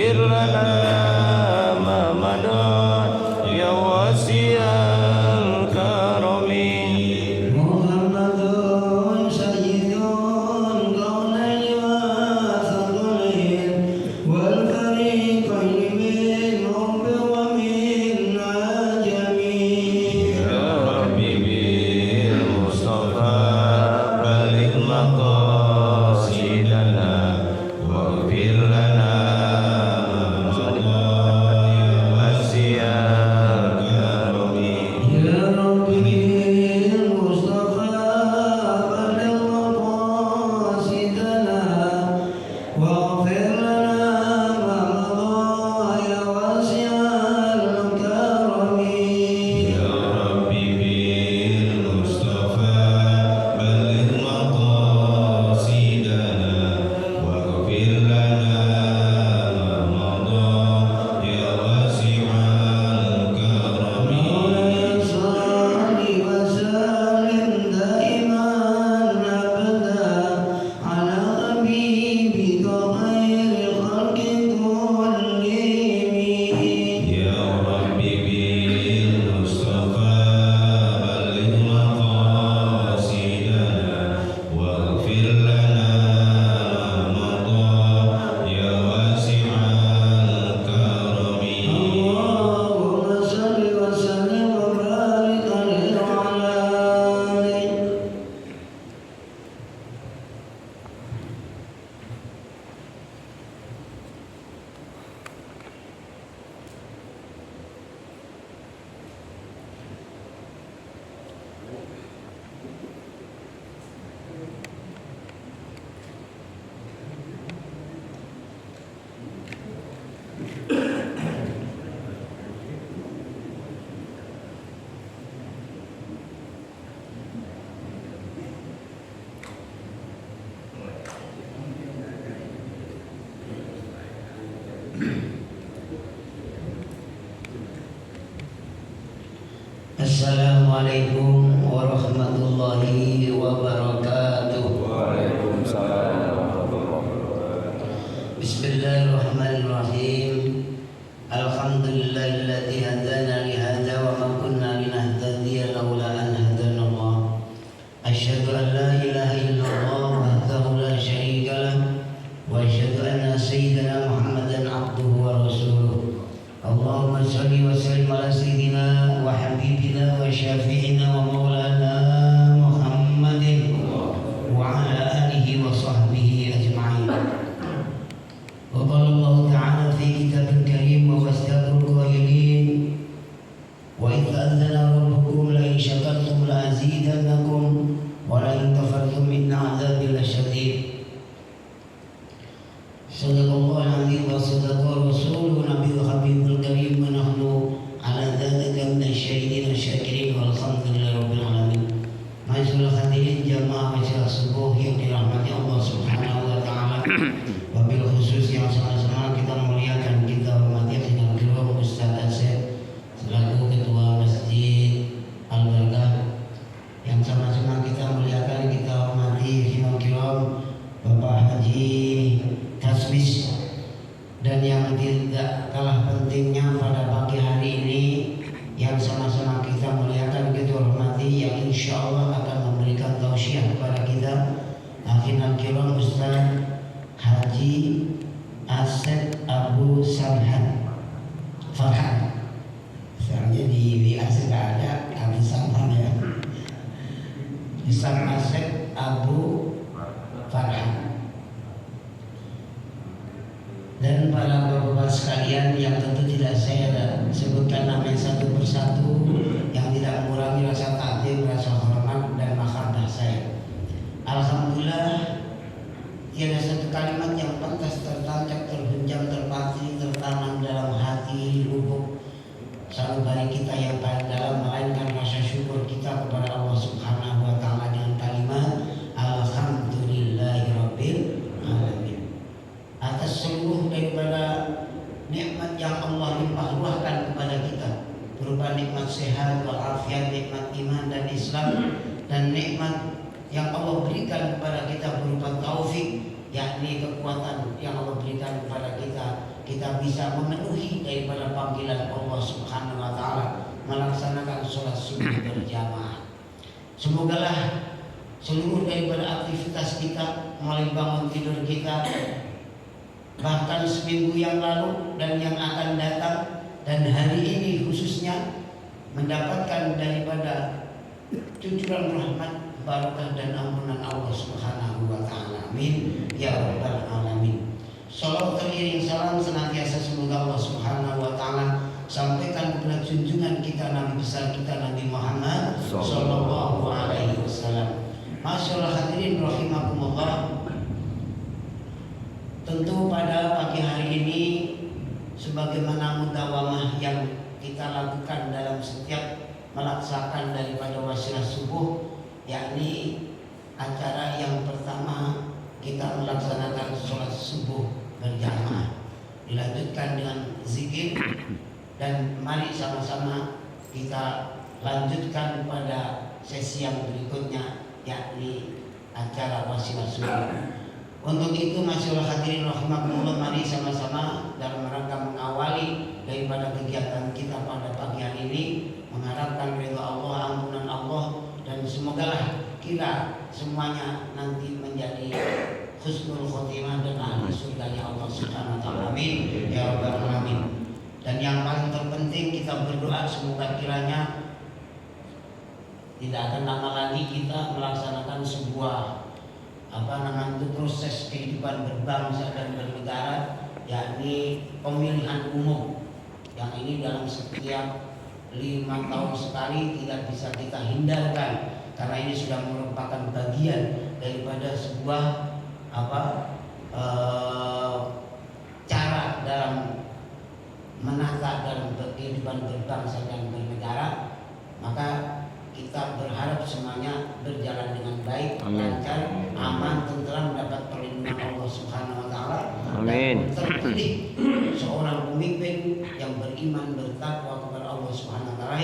واغفر لنا ما مضى يا واسع الكرم محمد سيد الكونين والثقلين والفريقين من رب ومن عجم يا ربي بالمصطفى بلغ مقاصدنا واغفر لنا ما مضى واسع الكرم يا ربي المصطفى بلغ مقاصدنا واغفر لنا ما مضى يا واسع الكرم يا ربي بالمصطفى بلغ مقاصدنا واغفر لنا ما مضى يا واسع الكرم مولاي صل وسلم دائما ابدا على حبيبك خير الخلق كلهم يا ربي بالمصطفى بلغ مقاصدنا واغفر لنا ما مضى يا واسع الكرم اللهم صل وسلم وبارك عليه وعلى آله. Assalamualaikum warahmatullahi wabarakatuh. Waalaikumsalam. Bismillahirrahmanirrahim. Alhamdulillahilladzi hadana li hadza wa ma kunna linahtadiya laula an hadana Allah. Asyhadu an la ilaha illallah wahdahu la syarika lah wa asyhadu anna sayyidana Muhammadan abduhu wa rasuluh. Allahumma shalli wa sallim ala sayyidina wa habibina wa syafi'ina wa maulana Muhammadin wa ala alihi wa sahbihi ajma'in. Wa qala Allah ta'ala fi kitabil karim wa fastaghfirul qailin wa idh adzana rabbukum la in syakartum la azidannakum wa la in kafartum inna 'adzabi lasyadid. Sadaqallahu al-'azim wa sadaqa rasuluhu nabiyul habibul karim wa nahnu ala dzalika minasyahidin asyakirin walhamdulillahi rabbil alamin. Masyaallah hadirin jamaah masyarakat subuh yang dirahmati Allah Subhanahu wa taala. Wabil khusus yang sama-sama kita muliakan, kita hormati dengan Kiram Ustaz Asep selaku ketua Masjid Al-Barakah, yang sama-sama kita muliakan, kita hormati Imam Kiram Bapak Haji Kasmis, dan yang tidak kalah pentingnya pada pagi hari ini yang sama-sama kita muliakan, kita hormati, yang insya Allah akan memberikan tausiah kepada kita Akhina Kiram Ustaz Haji Asep Abu Samhan Farhan. Soalnya di WA nggak ada Abu Samhan ya. Ustaz Asep Abu Farhan. Dan para bapak sekalian yang tentu tidak saya sebutkan namanya satu persatu, yang tidak mengurangi rasa takdim, rasa hormat dan mahabbah saya. Alhamdulillah, tiada satu kalimat yang pantas tertancap, terbenjam, terpatri, tertanam dalam hati lubuk sanubari kita yang paling dalam, melainkan rasa syukur kita kepada Allah Subhanahu wa taala dengan kalimat alhamdulillahirabbil alamin. Atas seluruh daripada nikmat yang Allah limpah ruahkan kepada kita, berupa nikmat sehat walafiat, nikmat iman dan Islam, dan nikmat yang Allah berikan kepada kita berupa taufik, yakni kekuatan yang Allah berikan kepada kita kita bisa memenuhi daripada panggilan Allah Subhanahu wa taala melaksanakan sholat subuh berjamaah. Semogalah seluruh daripada aktivitas kita, mulai bangun tidur kita, bahkan seminggu yang lalu dan yang akan datang, dan hari ini khususnya, mendapatkan daripada cucuran rahmat, barakah dan ampunan Allah Subhanahu wa taala. Amin ya rabbal alamin. Salawat teriring salam senantiasa semoga Allah Subhanahu wa taala sampaikan kepada junjungan kita Nabi besar kita Nabi Muhammad sallallahu alaihi wasallam. Masyaallah hadirin rahimakumullah. Tentu pada pagi hari ini sebagaimana mudawamah yang kita lakukan dalam setiap melaksanakan daripada wasilah subuh, yakni acara yang pertama kita melaksanakan sholat subuh berjamaah, dilanjutkan dengan zikir, dan mari sama-sama kita lanjutkan pada sesi yang berikutnya, yakni acara wasilah subuh. Untuk itu masyaallah hadirin rahimakumullah, mari sama-sama dalam rangka mengawali daripada kegiatan kita pada pagi hari ini, mengharapkan ridha Allah, ampunan Allah, dan semogalah kita semuanya nanti menjadi husnul khotimah dan ahli surganya Allah Subhanahu wa taala. Amin ya rabbal alamin. Dan yang paling terpenting kita berdoa semoga kiranya tidak akan lama lagi kita melaksanakan sebuah proses kehidupan berbangsa dan bernegara, yakni pemilihan umum, yang ini dalam setiap 5 tahun sekali tidak bisa kita hindarkan, karena ini sudah merupakan bagian daripada sebuah cara dalam menata dalam kehidupan berbangsa dan bernegara. Maka kita berharap semuanya berjalan dengan baik, lancar, aman, tentram, mendapat perlindungan Allah Subhanahu wa taala. Amin. Dan terpilih seorang pemimpin yang beriman, bertakwa kepada Allah Subhanahu wa taala,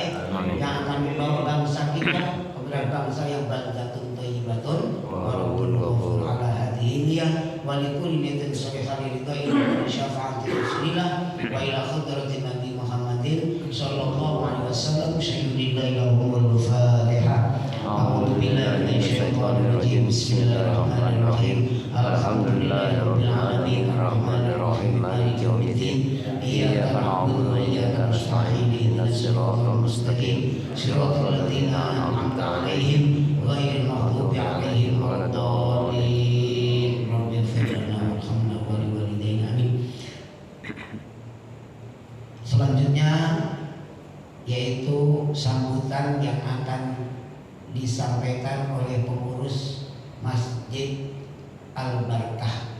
yang akan membawa bangsa kita kepada bangsa yang baldatun thayyibatun wa rabbul ghafur ala hadhihi wa likulli niyatin salihah ridha ila syafaati rasulillah wa ila hadratin nabi Muhammadin sallallahu alaihi wasallam. Syahidillah lahumul Fatihah. A'udzu billahi minasyaitonir rajim. Bismillahirrahmanirrahim. Alhamdulillahirabbil alamin arrahmanir rahim maliki yaumiddin. Iyyaka na'budu wa iyyaka nasta'in. Ihdinas siratal mustaqim. Siratal ladzina an'amta 'alaihim ghairil maghdubi 'alaihim waladdallin. Rabbighfir lana warhamna wa liwalidayna. Amin. Selanjutnya yaitu sambutan yang akan disampaikan oleh pengurus Masjid Al-Barkah.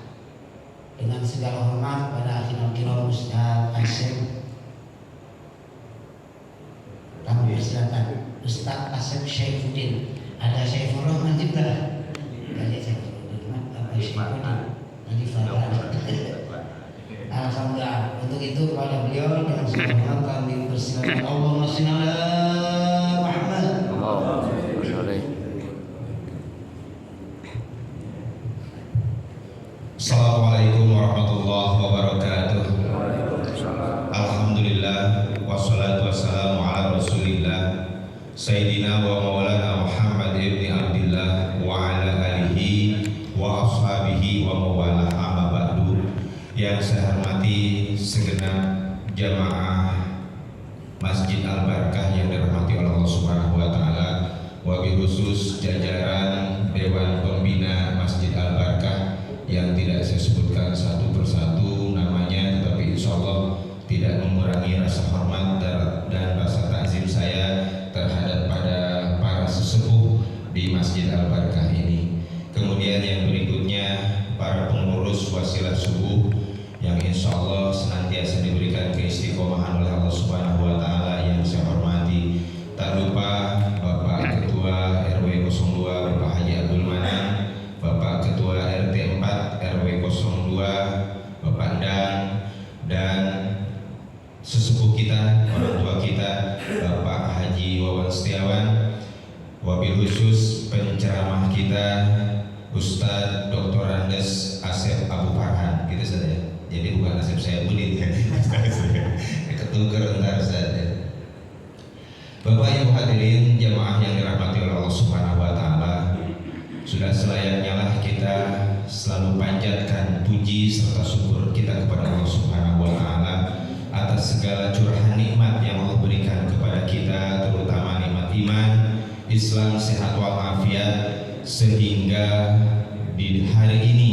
Dengan segala hormat pada akhirul kiram Ustaz Asep, kami persilakan Ustaz Asep Syaifuddin. Ada Syaifur Rahman juga. Ada Syaifur Rahman, apa Syaifuddin? Nanti Farah. Alhamdulillah. Untuk itu kepada beliau dengan segala hormat kami persilakan. Allahumma shalli ala Muhammad. Assalamualaikum warahmatullahi wabarakatuh. Alhamdulillah wassalatu wassalamu ala rasulillah Sayyidina wa maulana Muhammad ibn Abdillah wa ala alihi wa ashabihi wa mawalah, amma ba'du. Yang saya hormati segenap jamaah Masjid Al-Barkah yang dirahmati oleh Allah Subhanahu wa taala, wabil khusus jajaran Dewan Pembina Masjid Al-Barkah yang tidak saya sebutkan satu persatu namanya, tetapi insya Allah tidak mengurangi rasa hormat dan rasa takzim saya terhadap para sesepuh di Masjid Al-Barkah ini. Kemudian yang berikutnya para pengurus wasilah subuh yang insya Allah senantiasa diberikan keistiqomahan oleh Allah Subhanahu wa taala yang saya hormati. Tak lupa Bapak Ketua RW 02 Bapak Haji Abdul Manan, Bapak Ketua RT 4 RW 02 Bapak Endang, dan sesepuh kita, orang tua kita Bapak Haji Wawan Setiawan, wabil khusus penceramah kita Ustadz Dr. Andes Asep Abu Farhan, gitu saja. Jadi bukan nasib saya Budin ya. Ketuker ntar saja. Bapak Ibu hadirin jamaah yang dirahmati oleh Allah Subhanahu wa taala, sudah selayaknya lah kita selalu panjatkan puji serta syukur kita kepada Allah Subhanahu wa taala atas segala curahan nikmat yang Allah berikan kepada kita, terutama nikmat iman, Islam, sehat walafiat, sehingga di hari ini,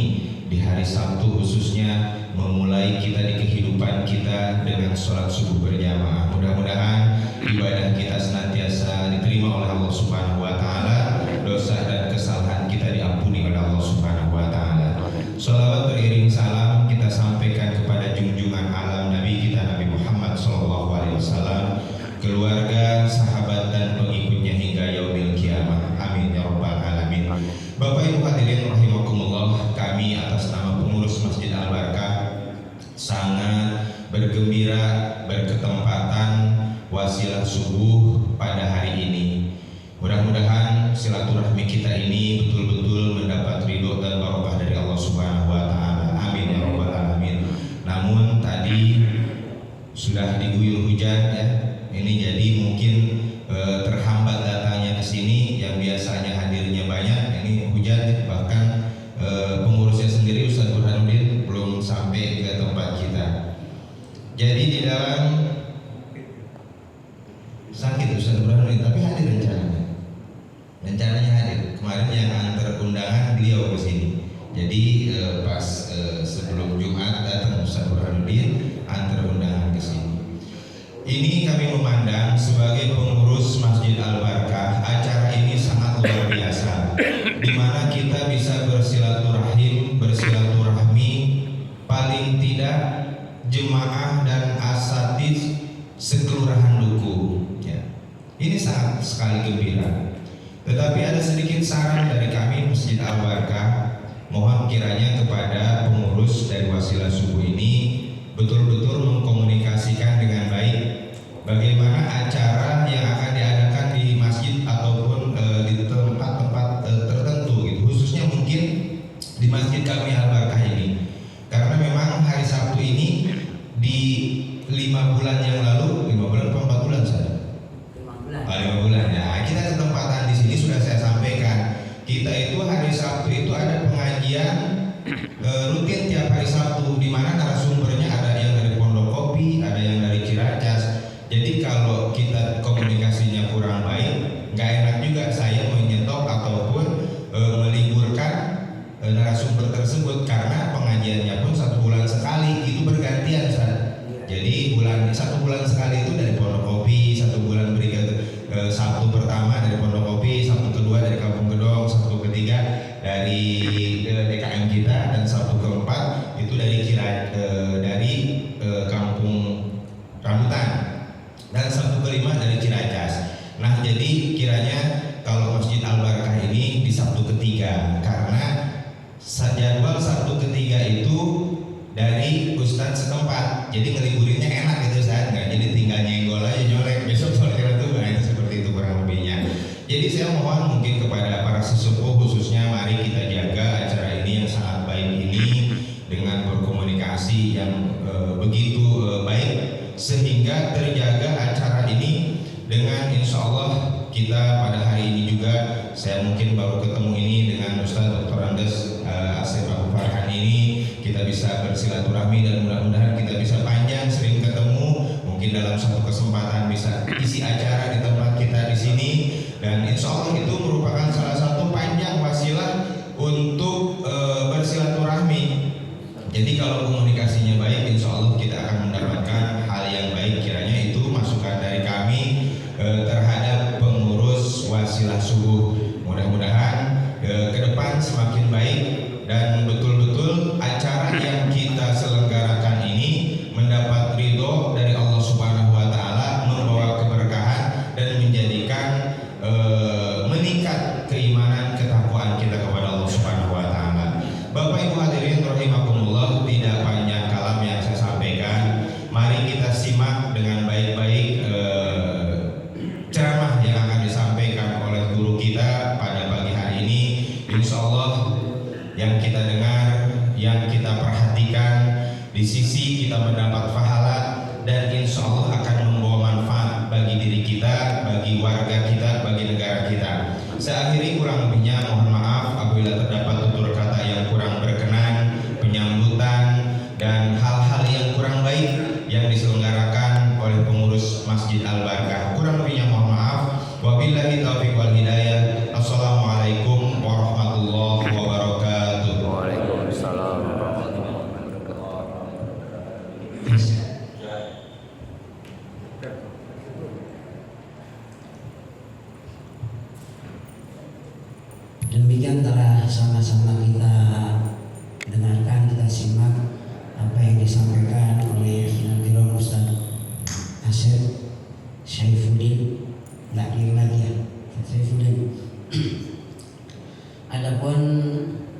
di hari Sabtu khususnya, memulai kita di kehidupan kita dengan sholat subuh berjamaah. Mudah-mudahan ibadah kita senantiasa diterima oleh Allah Subhanahu wa taala, dosa dan kesalahan kita diampuni oleh Allah Subhanahu wa taala. Shalawat beriring salam kita sampaikan kepada junjungan alam Nabi kita Nabi Muhammad SAW, keluarga, sahabat dan pengikutnya hingga yaumil kiamah. Amin ya rabbal alamin. Bapak Ibu hadirin rahimakumullah, kami atas nama pengurus Masjid Al-Barkah sangat bergembira berketempatan wasilah subuh pada hari ini. Mudah-mudahan silaturahmi kita ini betul-betul mendapat ridho dan barokah dari Allah Subhanahu wa taala. Amin ya rabbal alamin. Namun tadi sudah diguyur hujan ya. Ini jadi mungkin terhambat datangnya ke sini, yang biasanya hadirnya banyak, ini hujan, bahkan pengurusnya sendiri Ustaz Burhanuddin belum sampai ke tempat kita. Jadi di dalam sakit Ustaz Burhanuddin, tapi hadir rencananya hadir. Kemarin yang antar undangan beliau ke sini. Jadi pas sebelum Jumat datang Ustaz Burhanuddin antar undangan ke sini. Ini kami memandang sebagai pengurus Masjid Al-Barkah, acara ini sangat luar biasa, di mana kita bisa bersilaturahmi paling tidak jemaah dan asatidz sekelurahan Duku. Ya. Ini sangat sekali gembira. Tetapi ada sedikit saran dari kami Masjid Al-Barkah, mohon kiranya kepada pengurus dari wasilah subuh ini betul-betul mengkomunikasikan dengan baik bagaimana acara yang akan diadakan di masjid ataupun di tempat-tempat tertentu gitu, khususnya mungkin di masjid kami Al-Barkah ini, karena memang hari Sabtu ini di 5 bulan yang lalu, 5 bulan atau 4 bulan saja? 5 bulan ya. Kita kesempatan di sini sudah saya sampaikan, kita itu hari Sabtu itu ada pengajian rutin tiap hari Sabtu, di mana narasumbernya ada yang dari Pondok Kopi, ada yang dari Ciracas. Jadi kalau kita komunikasinya kurang baik, nggak enak juga saya menyetop ataupun meliburkan narasumber tersebut, karena pengajiannya pun 1 bulan sekali, itu bergantian Ustaz. Jadi 1 bulan sekali itu dari Pondok Kopi, 1 bulan berikutnya Sabtu pertama dari Pondok Kopi, Sabtu kedua dari Kampung Gedong, Sabtu ketiga dari DKM kita, dan Sabtu keempat itu dari Kampung Rambutan, dan Sabtu kelima dari Ciracas. Nah, jadi kiranya kalau Masjid Al-Barkah ini di Sabtu ketiga, karena jadwal Sabtu ketiga itu dari Ustadz setempat, jadi ngeliburinnya enak gitu Ustadz, nggak jadi tinggal nyenggol aja nyolek besok sore itu, nah itu seperti itu kurang lebihnya. Jadi saya mohon mungkin kepada para sesepuh khususnya, mari kita jaga acara ini yang sangat baik ini dengan berkomunikasi yang begitu baik, sehingga terjaga acara ini dengan insya Allah kita pada hari ini juga, saya mungkin baru ketemu ini dengan Ustaz Dr. Andes Asep Abu Farhan ini, kita bisa bersilaturahmi dan mudah-mudahan kita bisa panjang sering ketemu, mungkin dalam satu kesempatan bisa isi acara di tempat kita di sini, dan insya Allah itu merupakan salah satu panjang wasilah untuk bersilaturahmi. Jadi kalau komunikasinya baik, insya Allah kita akan mendapatkan hal yang baik. Kiranya itu masukan dari kami terhadap pengurus wasilah subuh. Mudah-mudahan ke depan semakin baik, dan betul-betul acara yang kita selenggarakan ini mendapat ridho dari Allah Subhanahu wa taala, membawa keberkahan dan menjadikan meningkat keimanan ketakwaan kita kepada Allah Subhanahu wa taala. Bapak Ibu hadirin rahimakumullah, tidak panjang kalam yang saya sampaikan, mari kita simak dengan baik-baik ceramah yang akan disampaikan oleh guru kita pada pagi hari ini. Insya Allah yang kita dengar, yang kita perhatikan, Di sisi kita mendapat pahala dan insya Allah akan membawa manfaat bagi diri kita, bagi warga kita, bagi negara kita. Saya akhiri, kurang lebihnya mohon maaf apabila terdapat tutur kata yang kurang berkenan, penyambutan dan hal-hal yang kurang baik yang diselenggarakan oleh pengurus Masjid Al-Barkah. Kurang lebihnya mohon maaf. Wabillahi taufiq wal hidayah. Assalamualaikum warahmatullahi wabarakatuh. Waalaikumsalam warahmatullahi wabarakatuh. Demikian telah sama-sama kita dengarkan, kita simak apa yang disampaikan oleh Nabiul Ustaz Asep Syaifuddin, nggak kira lagi ya, Syaifuddin. Adapun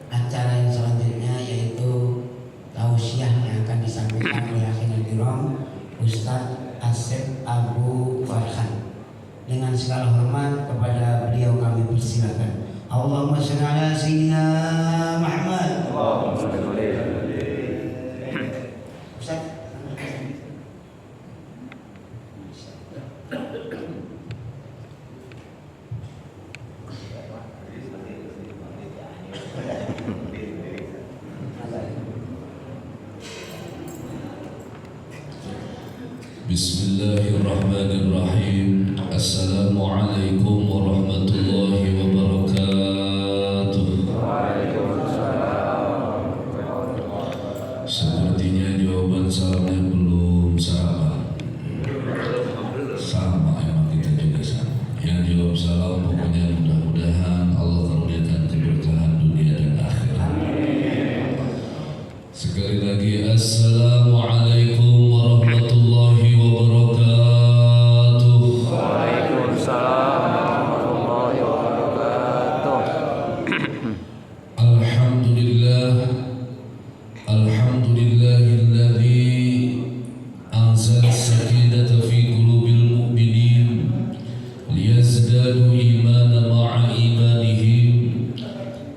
acara yang selanjutnya yaitu tausiah yang akan disampaikan oleh Akhi Nabiul Ustaz Asep Abu Farhan. Dengan segala hormat kepada beliau kami persilakan. Allahumma shalli ala sayyidina Muhammad. Ustaz. Bismillahirrahmanirrahim. Assalamualaikum warahmatullahi wabarakatuh. Sepertinya jawaban salamnya belum sama. Sama, emang kita juga sama. Yang jawab salam pokoknya mudah-mudahan Allah karuniakan keberkahan dunia dan akhirat. Sekali lagi assalamualaikum warahmatullahi wabarakatuh. Waalaikumsalam warahmatullahi wabarakatuh. Alhamdulillahilladzi anzala as-sakinata fi qulubil mu'minin liyazdadu imanan ma'a imanihim.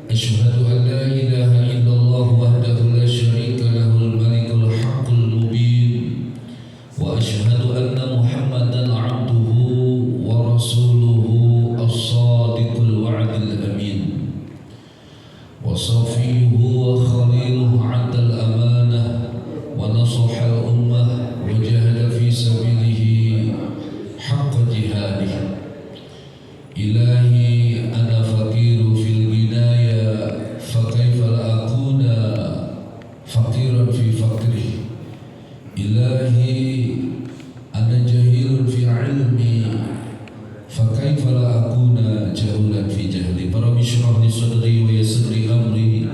Asyhadu an la ilaha illallah wahdahu la syarika lahul malikul haqqul mubin wa asyhadu anna Muhammadan abduhu wa rasuluhu as-sadiqul wa'dil amin wa safiyuhu wa khaliluhu 'addal amanah wa nasahal ummah wa jahada fi sabilihi haqqa jihadih. Ilahi ana faqiru fil ginaya fa kaifa la akuna faqiran fi faqri. Ilahi ana jahilun fi ilmi fa kaifa la akuna jahulan fi jahli. Rabbi shrah li sadri wa yassir li amri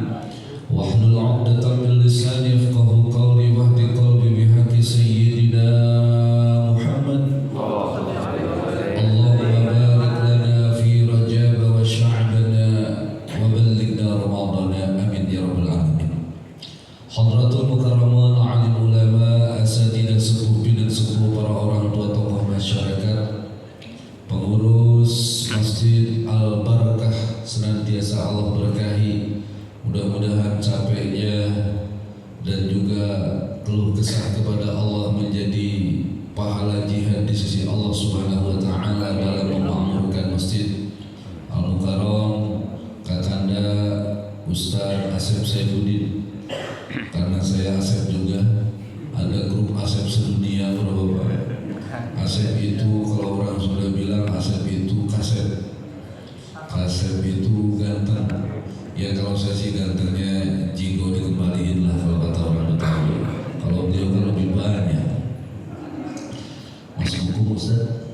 wahlul 'uqdatam min lisani yafqahu qawli wahdi qalbi bihaqqi sayyidina Muhammad. Allahumma barik lana fi Rajab wa Sya'bana wa ballighna Ramadana, amin ya rabbal alamin. Hadratul mukarramun, alim ulama, asatidzah, sepuh bidan sepuh, para orang tua tokoh masyarakat, pengurus Masjid Al-Barkah, senantiasa Allah berkahi. Mudah-mudahan capeknya dan juga keluh kesah kepada Allah menjadi pahala jihad di sisi Allah Subhanahu wa taala dalam memakmurkan Masjid Al-Mukarram Kakanda Ustaz Asep Syaifuddin. Karena saya Asep juga, ada grup Asep sedunia, Bapak. Asep itu kalau orang sudah bilang Asep itu kaset. Asep itu ganteng. Ya kalau saya sih gantengnya jigo dikembaliin lah kalau kata orang Betawi. Kalau beliau kan lebih banyak. Mas hukum Ustaz,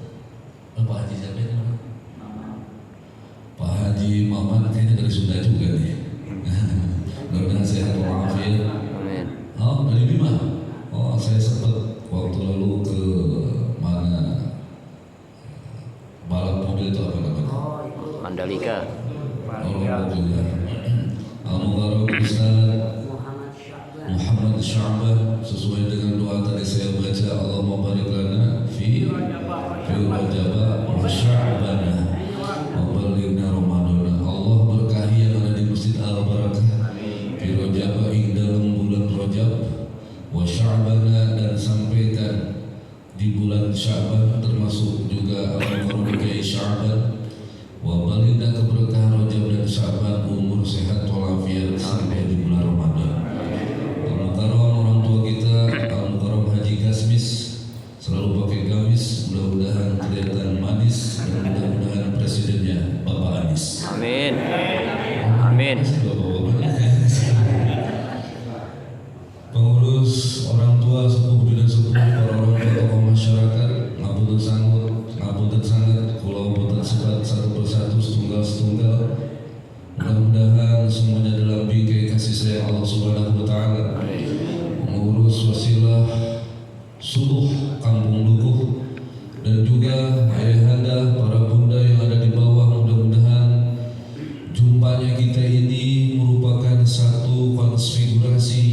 Pak Haji siapa itu? Pak Haji Maman kayaknya dari Sunda juga nih. Mudah-mudahan sehat walafiat. Amin. Oh, dari Bima. Oh, saya sempat waktu lalu ke mana balap mobil itu apa namanya? Mandalika. Oh, mobil ya. Al-Mukarram Ustaz Muhammad Sya'bah, sesuai dengan doa tadi saya baca, Allahumma barik lana fi Rajab wa Sya'bana wa ballighna Ramadana. Allah berkahi yang ada di Masjid Al-Barakah fi Rajab, ing dalam bulan Rajab, wa sya'bana, dan sampaikan di bulan Sya'ban termasuk juga Al-Mukarram Kiai Sya'ban, wa baligna keberkahan Rajab dan Sya'ban, umur sehat walafiat sampai di bulan Ramadan. Al-Mukarram orang tua kita Al-Mukarram Haji Kasmis selalu pakai gamis, mudah-mudahan kelihatan manis dan mudah-mudahan presidennya Bapak Anies. Amin. Amin. Pengurus orang tua sepuh dan sepuh, para orang tua tokoh masyarakat, ngapunten sangat, kula boten sebat satu persatu setunggal. Mudah-mudahan semuanya dalam bingkai kasih sayang Allah Subhanahu wa taala. Mengurus wasilah subuh kampung Lukuh dan juga ayahanda, para bunda yang ada di bawah, mudah-mudahan jumpanya kita ini merupakan satu konfigurasi,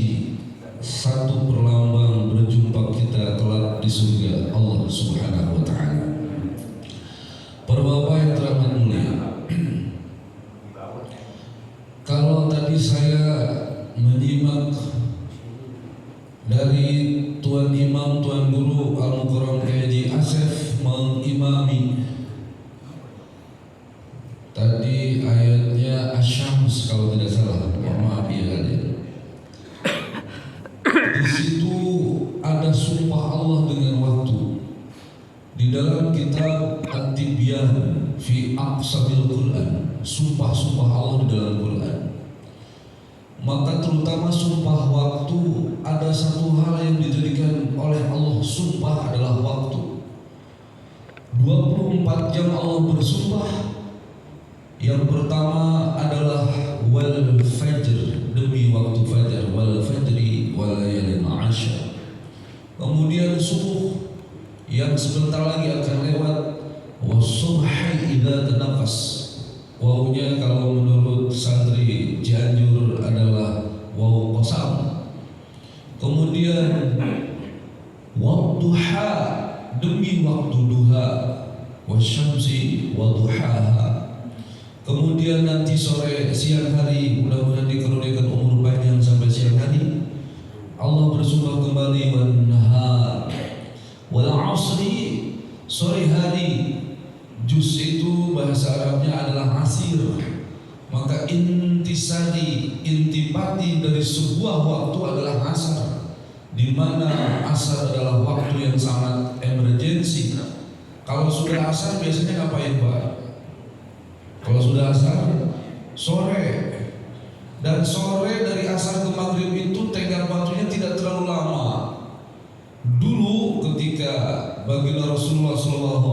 satu perlambang berjumpa kita kelak di surga Allah Subhanahu wa taala. Para bapak yang teramat mulia, kalau tadi saya menyimak dari Tuan Imam, Tuan Guru Al-Mukarram Kiai Asef mengimami tadi ayatnya Asy-Syams kalau tidak salah, maaf ya kalian. Di situ ada sumpah Allah dengan waktu. Di dalam kitab At-Tibyan fi Aqsamil Quran, sumpah-sumpah Allah di dalam Quran. Maka terutama sumpah waktu, ada satu hal yang dijadikan oleh Allah sumpah adalah waktu. 24 jam Allah bersumpah. Yang pertama adalah wal fajr, demi waktu fajar, wal fajri wal layalin ashr. Kemudian subuh yang sebentar lagi akan lewat, wasubhi idza tanafas. Wawunya kalau menurut santri Cianjur adalah waw qasam. Kemudian wadduha, demi waktu duha, wasyamsi wadduhaha. Kemudian nanti sore, siang hari, mudah-mudahan dikaruniakan umur panjang sampai siang hari. Allah bersumpah kembali, wan nahar wal asri, sore hari. Juz itu bahasa Arabnya adalah asir. Maka intisari, intipati dari sebuah waktu adalah asar, di mana asar adalah waktu yang sangat emergensi. Kalau sudah asar biasanya ngapain Pak? Kalau sudah asar, sore. Dan sore dari asar ke maghrib itu tenggang waktunya tidak terlalu lama. Dulu ketika baginda Rasulullah SAW,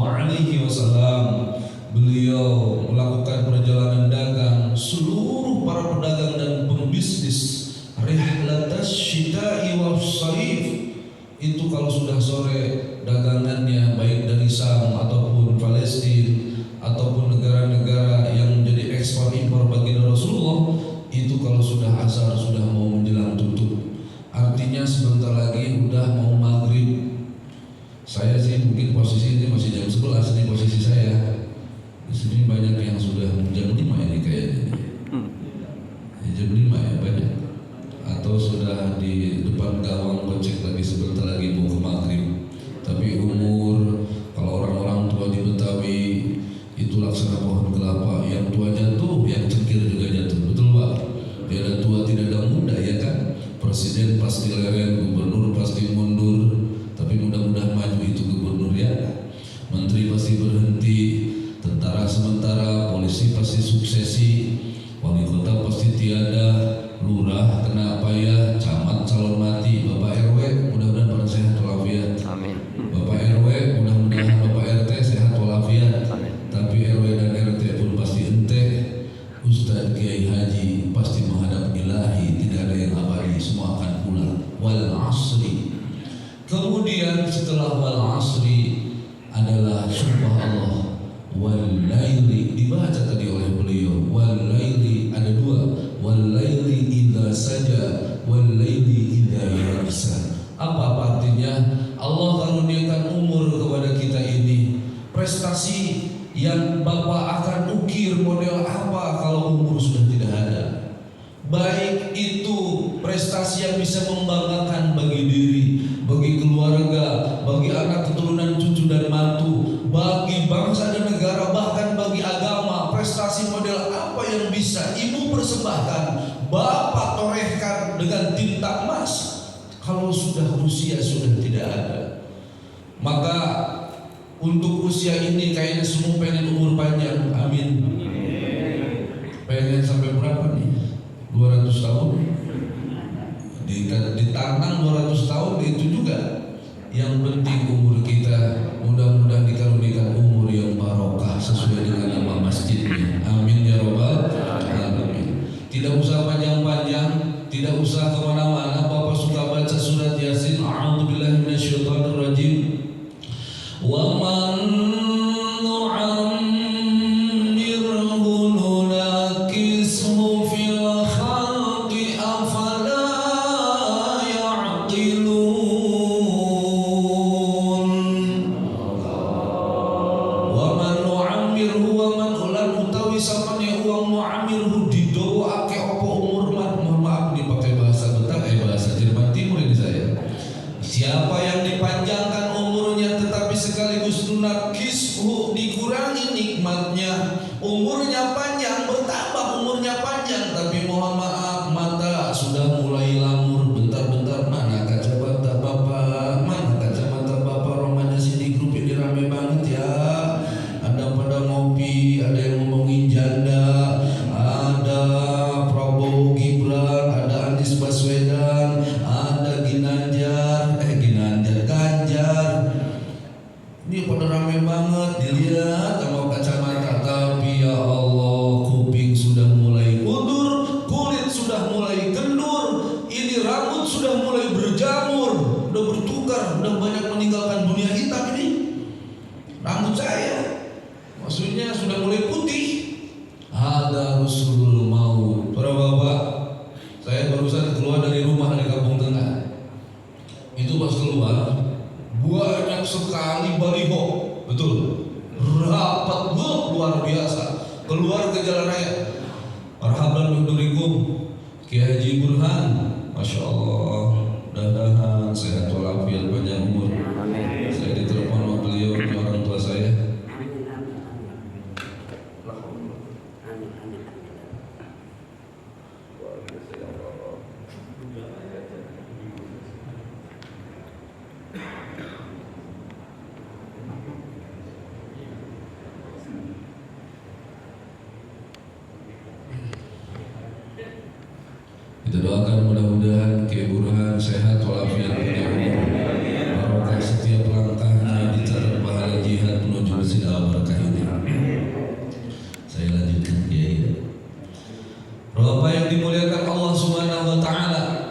beliau melakukan perjalanan dagang, seluruh para pedagang dan pembisnis rihlatas syita'i was saif, itu kalau sudah sore dagangannya baik dari Sam ataupun Palestina ataupun negara-negara yang menjadi ekspor impor baginda Rasulullah, itu kalau sudah asar sudah mau menjelang tutup. Artinya sebentar lagi udah mau maghrib. Saya sih mungkin posisi ini masih jam 11 ini posisi saya. Di sini banyak yang sudah jam 5 ini kayaknya. Jam 5 ya banyak. Atau sudah di depan gawang gocek lagi sebentar lagi mau ke maghrib. Tapi umur, kalau orang-orang tua di Betawi itu laksana pohon kelapa, yang tua jatuh, yang cengkir juga jatuh. Betul Pak? Tiada tua tidak ada muda ya kan? Presiden pasti leren, gubernur pasti mundur, tapi mudah-mudahan maju itu gubernur ya. Menteri pasti berhenti, tentara sementara, polisi pasti suksesi, wali kota pasti tiada, lurah kena apa ya, camat calon mati, Bapak RW mudah-mudahan pada sehat walafiat. Amin. Bapak RW mudah-mudahan Bapak RT sehat walafiat. Amin. Tapi RW dan RT pun pasti ente. Ustadz Kiai Haji pasti menghadap ilahi, tidak ada yang abadi, semua akan pulang. Wal asri. Kemudian setelah wal asri adalah sumpah Allah. Wal laili, dibaca tadi oleh beliau. Wal laili ada dua. Wal laili idza saja, wal laili idza yabsa. Apa artinya? Allah karuniakan umur kepada kita ini. Prestasi yang Bapak akan ukir model apa kalau umur sudah tidak ada. Baik itu prestasi yang bisa membanggakan bagi diri Kalau sudah usia sudah tidak ada, maka untuk usia ini kayaknya semua pengen umur panjang. Amin. Pengen sampai berapa nih? 200 tahun? Ditantang 200 tahun itu juga. Yang penting umur kita mudah-mudahan dikaruniakan umur yang barokah sesuai dengan nama masjidnya. Amin ya rabbal alamin. Tidak usah panjang-panjang, tidak usah kemana-mana. Bapak suka baca surat Yasin. A'udzubillahi minasyaitonirrajim. Wa man nu'ammirhu nunakishu fil khalqi afala ya'qilun. Wa man nu'ammirhu wa man ulan utawi samane uang nu'ammirhu didoake apa umur mah. Mohon maaf dipakai bahasa Betawi, bahasa Jerman Timur ini saya. Siapa yang dipanjangkan umurnya tetapi sekaligus nunakishu dikurangi nikmatnya, umurnya panjang, bertambah umurnya panjang, tapi mohon maaf mata sudah mulai lamur. Bentar-bentar, mana kacamata bapak, mana kacamata bapak? Romanya sini grup ini rame banget ya. Ada pada ngopi, ada yang ngomongin janda, ada Prabowo Gibran, ada Anies Baswedan, ada Ganjar. Ini pada rame banget dilihat sama kacamata. Tapi ya Allah, kuping sudah mulai undur, kulit sudah mulai kendur, ini rambut sudah mulai berjamur, udah bertukar, udah banyak meninggalkan dunia hitam ini. Rambut saya, maksudnya sudah mulai putih. Ada Rasulul Maut. Para bapak, saya barusan keluar dari rumah di Kampung Tengah. Itu pas keluar, banyak sekali baliho, betul, rapat banget, luar biasa. Keluar ke jalan raya, marhaban bidurikum Kiai Haji Burhan, masya Allah, mudah-mudahan sehat walafiat panjang umur. Saya ditelepon sama beliau, orang tua saya. Kita doakan mudah-mudahan Kiai Burhan sehat walafiat panjang umur, barokah setiap langkahnya, dicatat pahala jihad menuju Masjid Al-Barakah ini. Saya lanjutkan Kiai. Bapak yang dimuliakan Allah Subhanahu wa taala,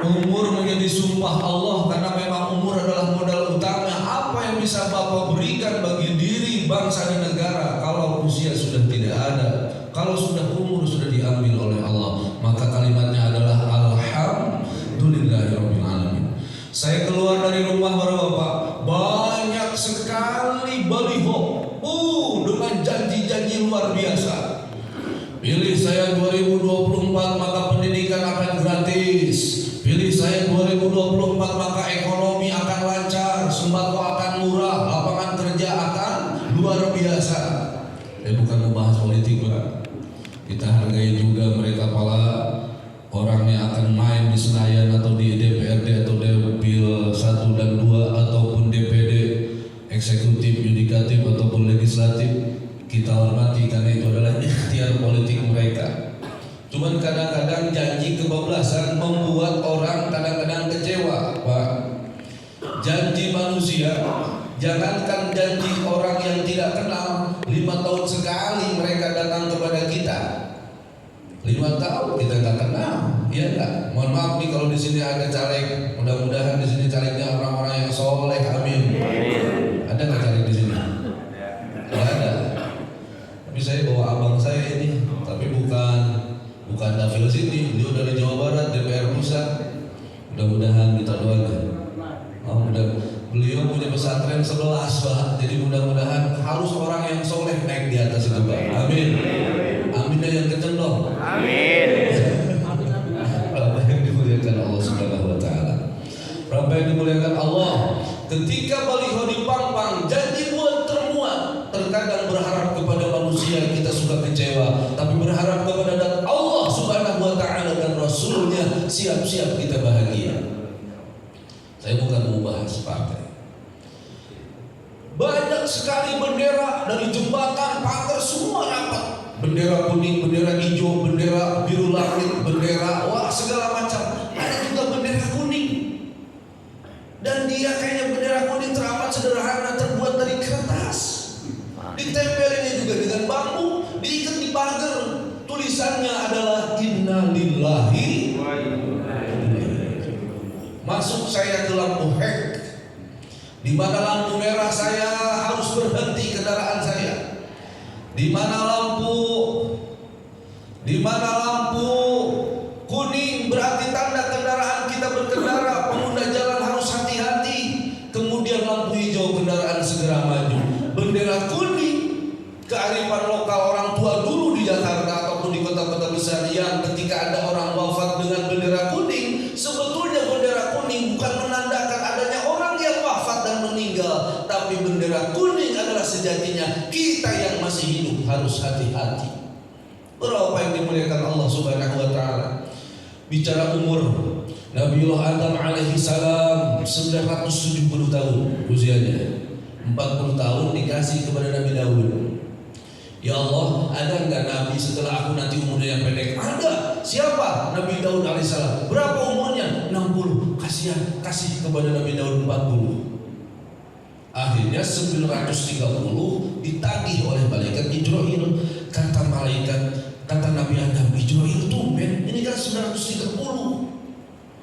umur menjadi sumpah Allah karena memang umur adalah modal utama. Apa yang bisa Bapak berikan bagi diri, bangsa dan negara kalau usia sudah tidak ada, kalau sudah umur sudah diambil oleh Allah? Maka kalimatnya adalah alhamdulillahirabbil alamin. Saya keluar dari rumah para bapak, banyak sekali baliho dengan janji-janji luar biasa. Pilih saya 2024 maka pendidikan akan gratis. Pilih saya 2024 maka ekonomi akan lancar, sembako akan murah, lapangan kerja akan luar biasa. Bukan membahas politik, Pak. Kita hargai juga mereka para orang yang akan main di Senayan atau di DPRD atau Dapil 1 dan 2 ataupun DPD, eksekutif, yudikatif ataupun legislatif. Kita hormati karena itu adalah ikhtiar politik mereka. Cuman kadang-kadang janji kebablasan membuat orang kadang-kadang kecewa, Pak. Janji manusia, jangankan janji orang yang tidak kenal, 5 tahun sekali mereka datang kepada kita. 5 tahun kita nggak kenal, ya nggak? Mohon maaf nih kalau di sini ada caleg, mudah-mudahan di sini calegnya orang-orang yang soleh, amin. Ada nggak caleg di sini? Nggak ada. Tapi saya bawa abang saya ini, tapi bukan dapil sini, dia dari Jawa Barat, DPR pusat. Mudah-mudahan kita doakan. Beliau punya pesantren 11, Pak. Jadi mudah-mudahan harus orang yang soleh naik di atas itu, Pak. Amin. Amin yang kenceng dong. Amin. Apa yang dimuliakan Allah Subhanahu wa taala. Apa yang dimuliakan Allah, ketika baliho dipang-pang, janji buat termuat. Terkadang berharap kepada manusia kita suka kecewa, tapi berharap kepada Allah Subhanahu wa taala dan Rasulnya siap-siap kita bahagia. sekali bendera dari jembatan, pagar, semua rapat. Bendera kuning, bendera hijau, bendera biru langit, bendera wah segala macam. Ada juga bendera kuning. Dan dia kayaknya bendera kuning teramat sederhana, terbuat dari kertas. Ditempelinnya juga dengan bambu, diikat di pagar. Tulisannya adalah Inna Lillahi. Masuk saya ke lampu hek, di mana lampu merah saya harus berhenti kendaraan saya. Di mana lampu kuning berarti tanda kendaraan kita berkendara, pengguna jalan harus hati-hati. Kemudian lampu hijau, kendaraan segera maju. Bendera kuning, kearifan lokal orang tua dulu di Jakarta ataupun di kota-kota besar yang ketika ada orang wafat dengan bendera kuning, sebetulnya bendera kuning bukan menandakan adanya orang yang wafat dan meninggal, tapi bendera kuning adalah sejatinya kita yang masih hidup harus hati-hati. Berapa yang dimuliakan Allah Subhanahu wa taala. Bicara umur, Nabiullah Adam alaihi salam 970 tahun usianya. 40 tahun dikasih kepada Nabi Daud. Ya Allah, ada enggak nabi setelah aku nanti umurnya yang pendek? Ada. Siapa? Nabi Daud alaihissalam. Berapa umurnya? 60. Kasih kepada Nabi Daud 40. Akhirnya 930 ditagih oleh malaikat Jibril. Kata Nabi Adam, Jibril tumben, ini kan 930.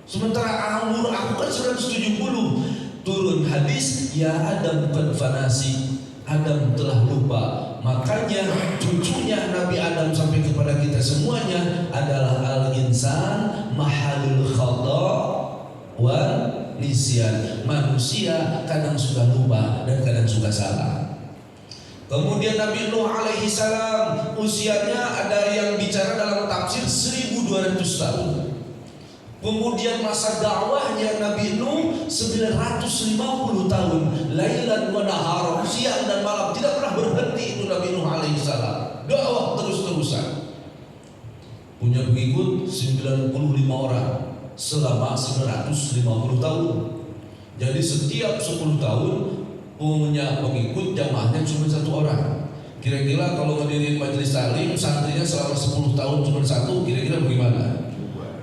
Sementara umur aku kan 970. Turun hadis, ya Adam qad fanasi, Adam telah lupa. Makanya cucunya Nabi Adam sampai kepada kita semuanya adalah al-insan mahalul khata wa nisyan. Manusia kadang suka lupa dan kadang suka salah. Kemudian Nabi Nuh alaihi salam usianya ada yang bicara dalam tafsir 1200 tahun. Kemudian masa dakwahnya Nabi Nuh 950 tahun, lailan wa nahar, siang dan malam tidak pernah berhenti itu Nabi Nuh alaihi salam. Dakwah terus-terusan. Punya pengikut 95 orang selama 950 tahun. Jadi setiap 10 tahun punya pengikut jamaahnya cuma 1 orang. Kira-kira kalau ngedirin majelis taklim santrinya selama 10 tahun cuma 1, kira-kira bagaimana?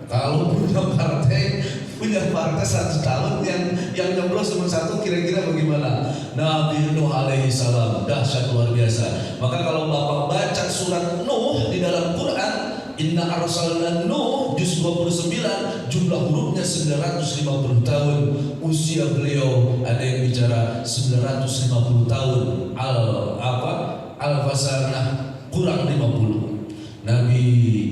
Kalau punya partai 1 tahun yang nyoblos cuma 1, kira-kira bagaimana? Nabi Nuh alaihi salam dahsyat luar biasa. Maka kalau Bapak baca surat Nuh di dalam Quran, Inna arsalna Nuh juz 29, jumlah hurufnya 950 tahun. Usia beliau ada yang bicara 950 tahun. Al-Fasanah kurang 50. Nabi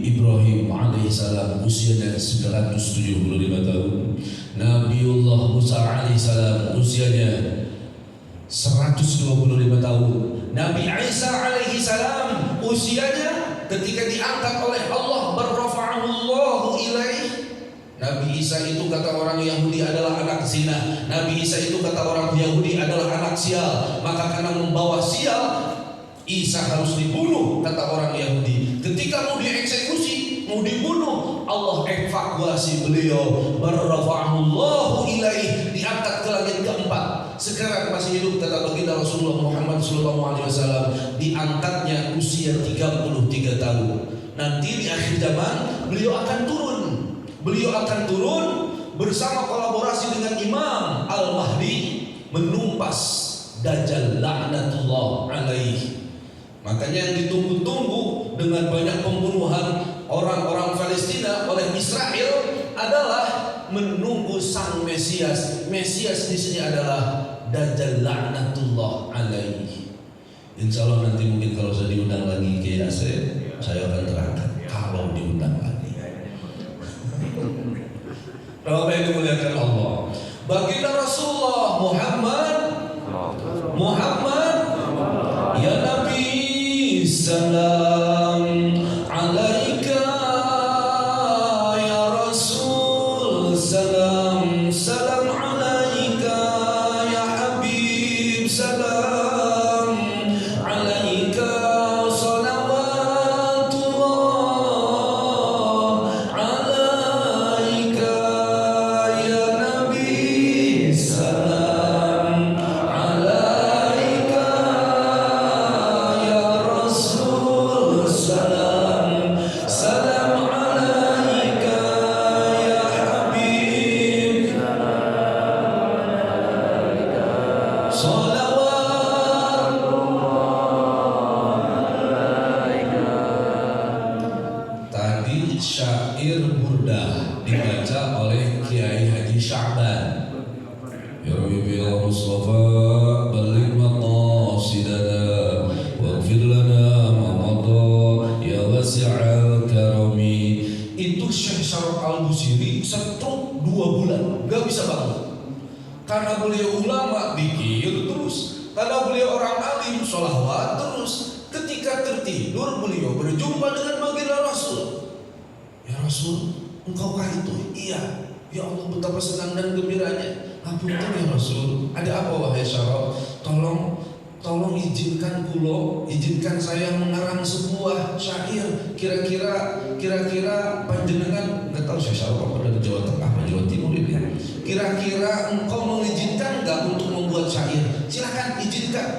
Ibrahim alaihissalam usianya 975 tahun. Nabiullah Musa alaihissalam usianya 125 tahun. Nabi Isa alaihissalam usianya ketika diangkat oleh Allah, barrafa'ahullahu ilaih. Nabi Isa itu kata orang Yahudi adalah anak zina. Nabi Isa itu kata orang Yahudi adalah anak sial. Maka karena membawa sial, Isa harus dibunuh kata orang Yahudi. Ketika mau dieksekusi, mau dibunuh, Allah evakuasi beliau. Barrafa'ahullahu ilaih, diangkat ke langit keempat. Sekarang masih hidup kata baginda Rasulullah Muhammad SAW. Diangkatnya usia 33 tahun. Nanti di akhir zaman beliau akan turun. Beliau akan turun bersama kolaborasi dengan Imam Al-Mahdi menumpas Dajjal laknatullah alaih. Makanya yang ditunggu-tunggu dengan banyak pembunuhan orang-orang Palestina oleh Israel adalah menunggu sang Mesias. Mesias di sini adalah Dajjal laknatullah alaihi. Insya Allah nanti mungkin kalau saya diundang lagi ke Yasir, saya akan terangkan kalau diundang lagi. Berapa yang dimuliakan Allah. Baginda Rasulullah Muhammad ya Nabi, salam alaika ya Rasul, salam alaika ya Habib, salam alaika salawatullah alaika ya Nabi, salam alaika dari Sya'ban. Ya Rabbi ya Mustafa balligh maqasidana waghfir lana ma madha ya wasi'al karami. Itu Syekh Syaraf Al-Busiri stroke 2 bulan gak bisa bangun. Karena beliau ulama zikir terus, karena beliau orang alim sholawat terus. Ketika tertidur beliau berjumpa dengan baginda Rasul. Ya Rasul, engkaukah itu? Iya. Ya Allah, betapa senang dan gembiranya. Apunten ya Rasul, ada apa wahai Syaraf? Tolong izinkan saya mengarang sebuah syair. Kira-kira panjenengan, nggak tahu saya Syaraf apa dari Jawa Tengah atau Jawa Timur ini. Kira-kira engkau mengizinkan nggak untuk membuat syair? Silakan izinkan.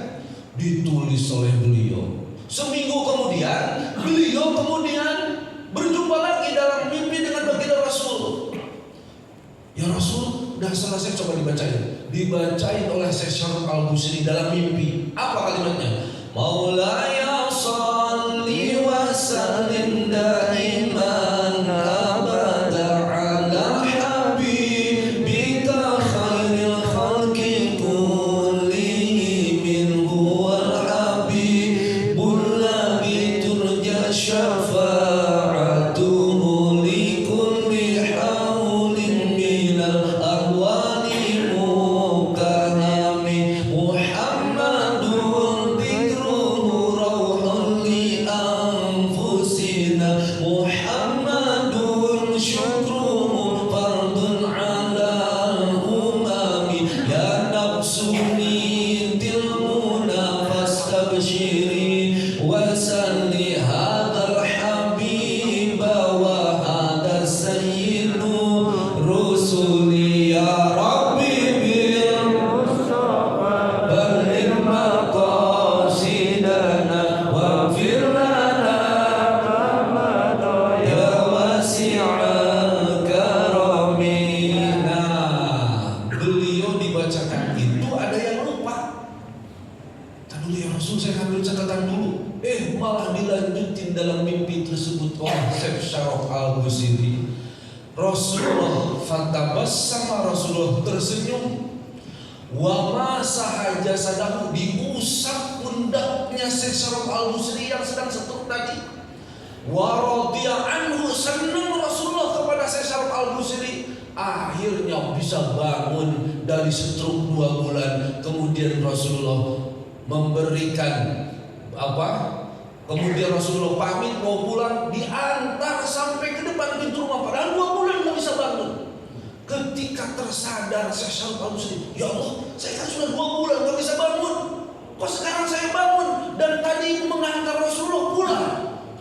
Ditulis oleh beliau. Seminggu kemudian beliau berjumpa lagi dalam mimpi dengan baginda Rasul. Ya Rasul, udah selesai, coba dibacain oleh Syekh Syaraf Al-Busiri dalam mimpi. Apa kalimatnya? Maulaya sholli wa sallim daiman abada ala habibika khairil khalqi kullihim huwal habibul ladzi turja syafa'atuhu li kulli haulin minal ahwali mukahami Muhammadun dzikruhu rawhun li anfusina Muhammadun syukruhu fardun ala umami ya nafsuni tilmuna fastabshiri wasalli hadal habiba wa hadal sayyidu rusuli ya Rabbi bil Mustafa balligh maqasidana waghfir lana ya wasi'al karamina. Beliau dibacakan itu ada yang lupa. Tadi dulu ya Rasul, saya ambil catatan dulu. Malah dilanjutin dalam mimpi tersebut oleh Syekh Syaraf Al-Busiri. Rasulullah fatabassama, Rasulullah tersenyum. Wa masaha jasadahu, diusap pundaknya Syekh Syaraf Al-Busiri yang sedang stroke tadi. Wa radiya anhu, senang Rasulullah kepada Syekh Syaraf Al-Busiri. Akhirnya bisa bangun dari stroke 2 bulan. Kemudian Rasulullah memberikan kemudian Rasulullah pamit mau pulang, diantar sampai ke depan pintu rumah, padahal 2 bulan nggak bisa bangun. Ketika tersadar Syekh Syaraf Al-Busiri, ya Allah, saya kan sudah 2 bulan nggak bisa bangun, kok sekarang saya bangun dan tadi mengantar Rasulullah pulang.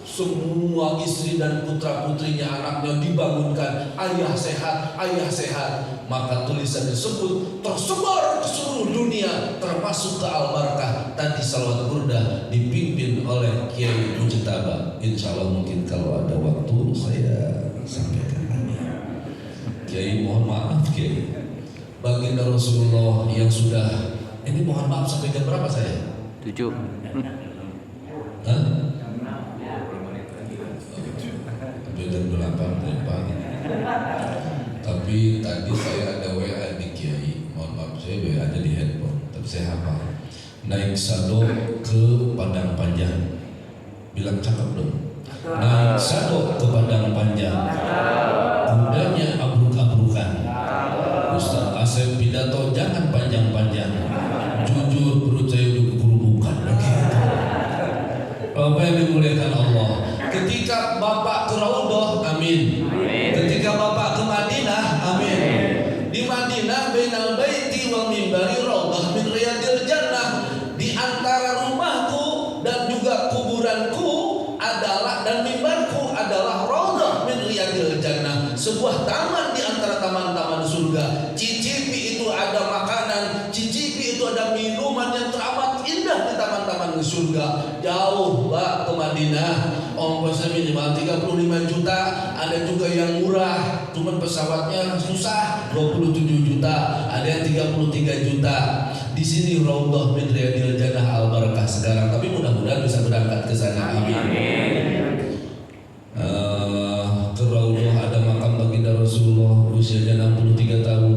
Semua istri dan putra putrinya, anaknya dibangunkan, ayah sehat, ayah sehat. Maka tulisan tersebut tersebar ke seluruh dunia, termasuk ke Al-Barakah. Tadi salawat burdah dipimpin oleh Kiai Mujtaba. Insya Allah mungkin kalau ada waktu saya sampaikan. Kiai, mohon maaf Kiai, baginda Rasulullah yang sudah, ini mohon maaf sampai jam berapa saya? 7. Hah? Jam 8 pagi. Tapi tadi saya ada WA di Kiai, mohon maaf saya WA aja di handphone, tapi saya hafal. Naik sado ke Padang Panjang, bilang cakep dong. Naik sado ke Padang Panjang, kudanya abruk-abrukan. Ustaz Asep pidato jangan panjang-panjang, jujur perut saya udah keburukan. Bapak yang dimuliakan Allah, ketika Bapak ke Raudhah, amin. Ketika Bapak ke Madinah, amin. Di Madinah bainal baiti wal mimbari Raudhah min riyadil jannah. Di antara rumahku dan juga kuburanku adalah, dan mimbarku adalah Raudhah min riyadil jannah, sebuah taman di antara taman-taman surga. Cicipi itu ada makanan, cicipi itu ada minuman yang teramat indah di taman-taman surga. Jauh Pak ke Madinah, ongkosnya minimal 35 juta, ada juga yang murah, cuman pesawatnya susah 27 juta, ada yang 33 juta. Di sini Raudhah min riyadil jannah Al-Barakah sekarang, tapi mudah-mudahan bisa berangkat ke sana. Amin. Ke Raudhah ada makam baginda Rasulullah, usianya 63 tahun.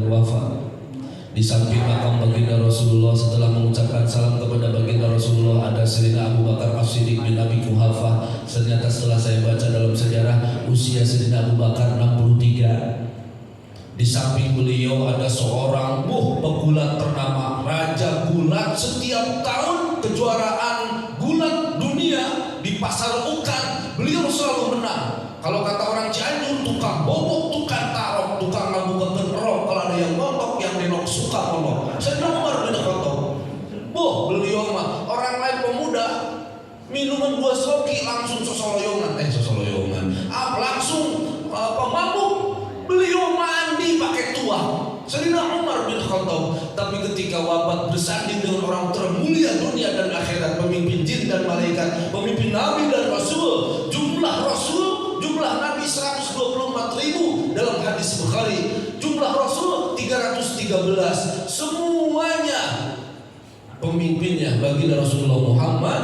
Di samping makam baginda Rasulullah, setelah mengucapkan salam kepada baginda Rasulullah, ada Sayyidina Abu Bakar As-Siddiq bin Abi Quhafah. Ternyata setelah saya baca dalam sejarah, usia Sayyidina Abu Bakar 63. Di samping beliau ada seorang pegulat ternama, Raja Gulat. Setiap tahun kejuaraan gulat dunia di pasar Ukan, beliau selalu menang. Kalau kata orang Cianjur, tukang bobok, tukang tarok, tukang ngabukakeun erok. Kalau ada yang montok, yang denok suka montok. Sayyidina Umar bin Khattab, beliau mah orang lain pemuda minuman 2 soki langsung sosoloyongan, langsung mabuk. Beliau mandi pakai tuang. Sayyidina Umar bin Khattab. Tapi ketika wafat bersanding dengan orang termulia dunia dan akhirat, pemimpin jin dan malaikat, pemimpin nabi dan rasul, jumlah nabi 124.000 dalam hadis Bukhari, jumlah rasul 313. Semuanya pemimpinnya baginda Rasulullah Muhammad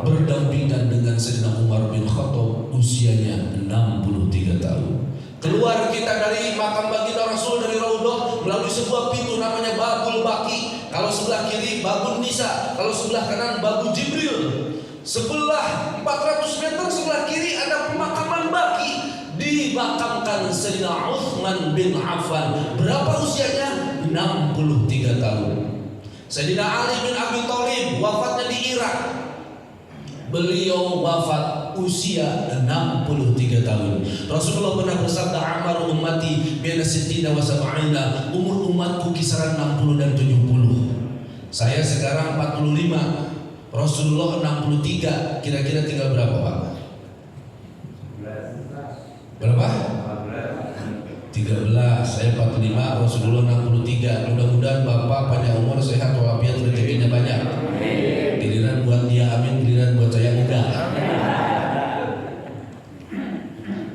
berdampingan dengan Sayyidina Umar bin Khattab, usianya 63 tahun. Keluar kita dari makam baginda Rasul, dari Raudhah, melalui sebuah pintu namanya Babul Baqi. Kalau sebelah kiri Babun Nisa, kalau sebelah kanan Babu Jibril. Sebelah 400 meter sebelah kiri ada pemakaman Baqi. Dimakamkan Sayyidina Utsman bin Affan. Berapa usianya? 63 tahun. Sayyidina Ali bin Abi Thalib wafatnya di Irak. Beliau wafat usia 63 tahun. Rasulullah pernah bersabda, "Amar ummati baina sittina wa sab'ina." Umur umatku kisaran 60 dan 70. Saya sekarang 45. Rasulullah 63. Kira-kira tinggal berapa, Pak? Berapa? 13. Saya 45, Rasulullah 63. Mudah-mudahan Bapak panjang umur, sehat walafiat, rezekinya banyak. Giliran buat dia amin, giliran buat saya enggak.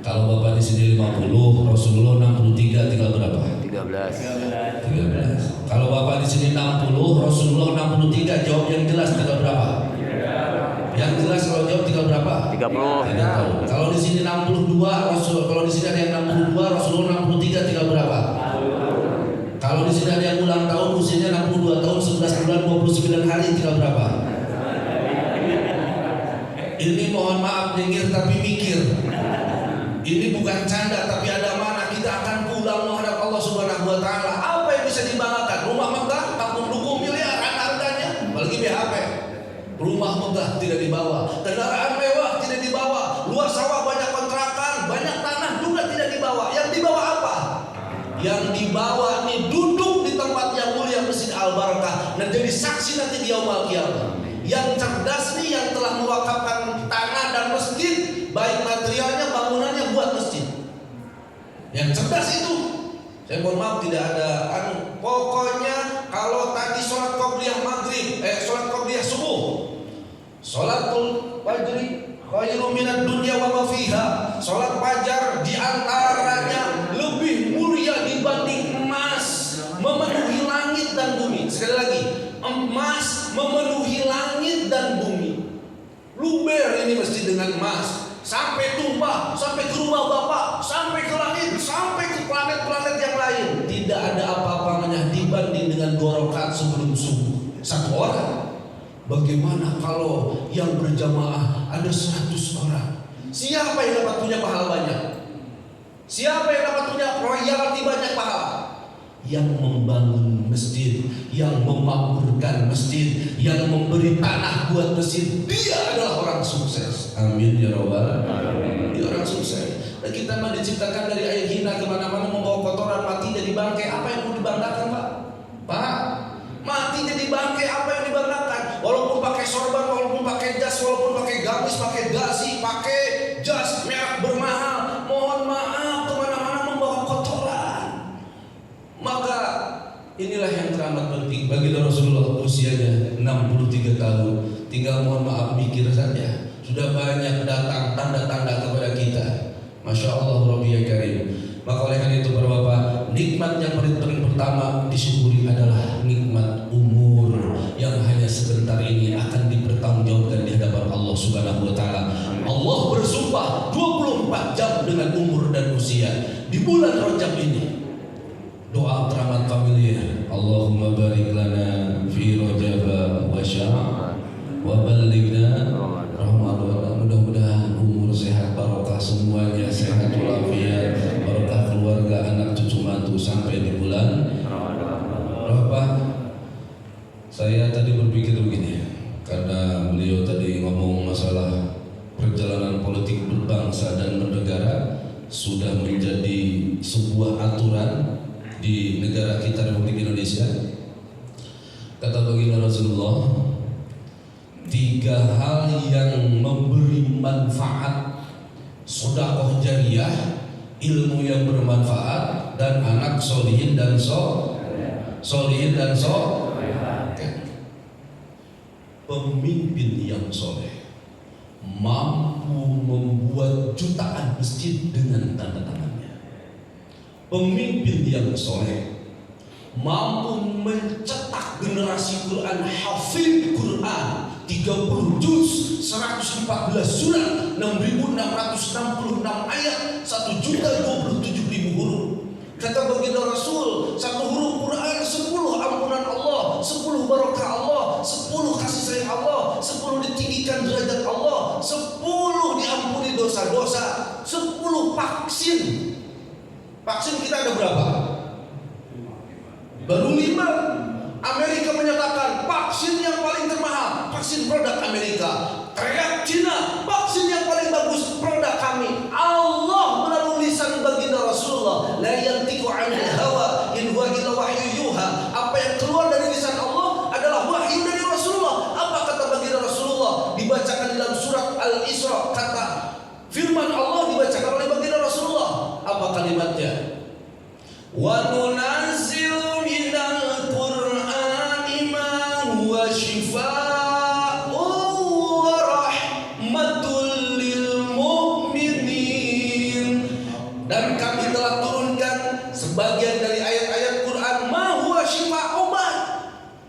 Kalau Bapak di sini 50, Rasulullah 63, tinggal berapa? 13. Kalau Bapak di sini 60, Rasulullah 63, jawab yang jelas, tinggal berapa? Yang jelas kalau jawab tinggal berapa? 30. Tidak tahu. Kalau di sini 62, kalau di sini ada yang 62, Rasulullah 63, tinggal berapa? Kalau di sini ada yang ulang tahun, usianya 62 tahun, 11 bulan, 29 hari, tinggal berapa? Ini mohon maaf nyengir tapi mikir. Ini bukan canda tapi ada mana. Kita akan pulang menghadap Allah Subhanahu wa taala. Apa yang bisa dibanggakan? Rumah megah, kampung duku miliaran harganya, apalagi BHP. Rumah megah tidak dibawa, kendaraan mewah tidak dibawa, luas sawah banyak kontrakan, banyak tanah juga tidak dibawa. Yang dibawa apa? Yang dibawa nih duduk di tempat yang mulia Masjid Al-Barakah dan jadi saksi nanti di yaumul qiyamah. Yang cerdas nih yang telah mewakafkan tanah dan masjid, baik materialnya, bangunannya buat masjid. Yang cerdas itu, saya mohon maaf tidak ada pokoknya kalau tadi sholat qobliyah maghrib, sholat qobliyah subuh, sholatul fajri khairu minad dunya wa ma fiha. Sholat fajar diantaranya lebih mulia dibanding emas memenuhi langit dan bumi. Sekali lagi, emas memenuhi langit dan bumi. Luber ini mesti dengan emas, sampai tumpah, sampai ke rumah Bapak, sampai ke langit, sampai ke planet-planet yang lain. Tidak ada apa-apanya dibanding dengan 2 rakaat sebelum subuh. 1 orang. Bagaimana kalau yang berjamaah ada 100 orang? Siapa yang dapat punya pahala banyak? Siapa yang dapat punya royalti banyak pahala? Yang membangun masjid, yang memakmurkan masjid, yang memberi tanah buat masjid, dia adalah orang sukses. Amin ya rabbal alamin. Dia orang sukses. Dan kita mah diciptakan dari air hina kemana-mana, membawa kotoran, mati jadi bangkai. Apa yang mau dibanggakan, Pak? Pak, mati jadi bangkai, apa yang dibanggakan? Walaupun pakai sorban, walaupun pakai jas, walaupun pakai gamis, pakai dasi, pakai jas merek bermahal, mohon maaf kemana-mana membawa kotoran. Maka inilah yang teramat penting bagi Rasulullah, usianya 63 tahun. Tinggal mohon maaf mikir saja. Sudah banyak datang tanda-tanda kepada kita. Masya Allah Rabbi ya Karim. Maka oleh karena itu para bapak, nikmat yang paling pertama disyukuri adalah nikmat umur yang hanya sebentar ini akan dipertanggungjawabkan di hadapan Allah Subhanahu wa taala. Allah bersumpah 24 jam dengan umur dan usia di bulan Rajab ini. Doa teramat familiar. Allahumma barik lana fi Rajab wa Sya'ban wa ballighna Ramadan. Mudah-mudahan umur sehat, barokah semuanya, sehat walafiat, barokah keluarga, anak cucu mantu sampai di bulan Ramadan. Saya tadi berpikir begini, karena beliau tadi ngomong masalah perjalanan politik berbangsa dan bernegara sudah menjadi sebuah aturan di negara kita Republik Indonesia. Kata baginda Rasulullah, 3 hal yang memberi manfaat: sedekah jariyah, ilmu yang bermanfaat, dan anak solihin dan pemimpin yang soleh mampu membuat jutaan masjid dengan tanda tangannya. Pemimpin yang soleh mampu mencetak generasi Quran, hafid Quran 30 juz, 114 surat, 6.666 ayat, 1.027.000 huruf. Kata baginda Rasul, 1 huruf Quran 10 ampunan Allah, 10 barakah Allah, 10 kasih sayang Allah, 10 ditinggikan derajat Allah, 10 diampuni dosa-dosa, 10 vaksin. Vaksin kita ada berapa? Baru 5. Amerika menyatakan vaksin yang paling termahal, vaksin produk Amerika. Teriak Cina, vaksin yang paling bagus, produk kami. Allah melalui lisan baginda Rasulullah, la yantiqu 'anil hawa in huwa illa wahyu yuha. Apa yang keluar dari lisan Allah adalah wahyu dari Rasulullah. Apa kata baginda Rasulullah? Dibacakan dalam surat Al-Isra, kata firman Allah dibacakan oleh baginda Rasulullah. Apa kalimatnya? Wa nunazzilu minal Qur'ani ma huwa shifaa'un wa rahmatul lil mu'minin. Dan kami telah turunkan sebagian dari ayat-ayat Quran ma huwa shifa',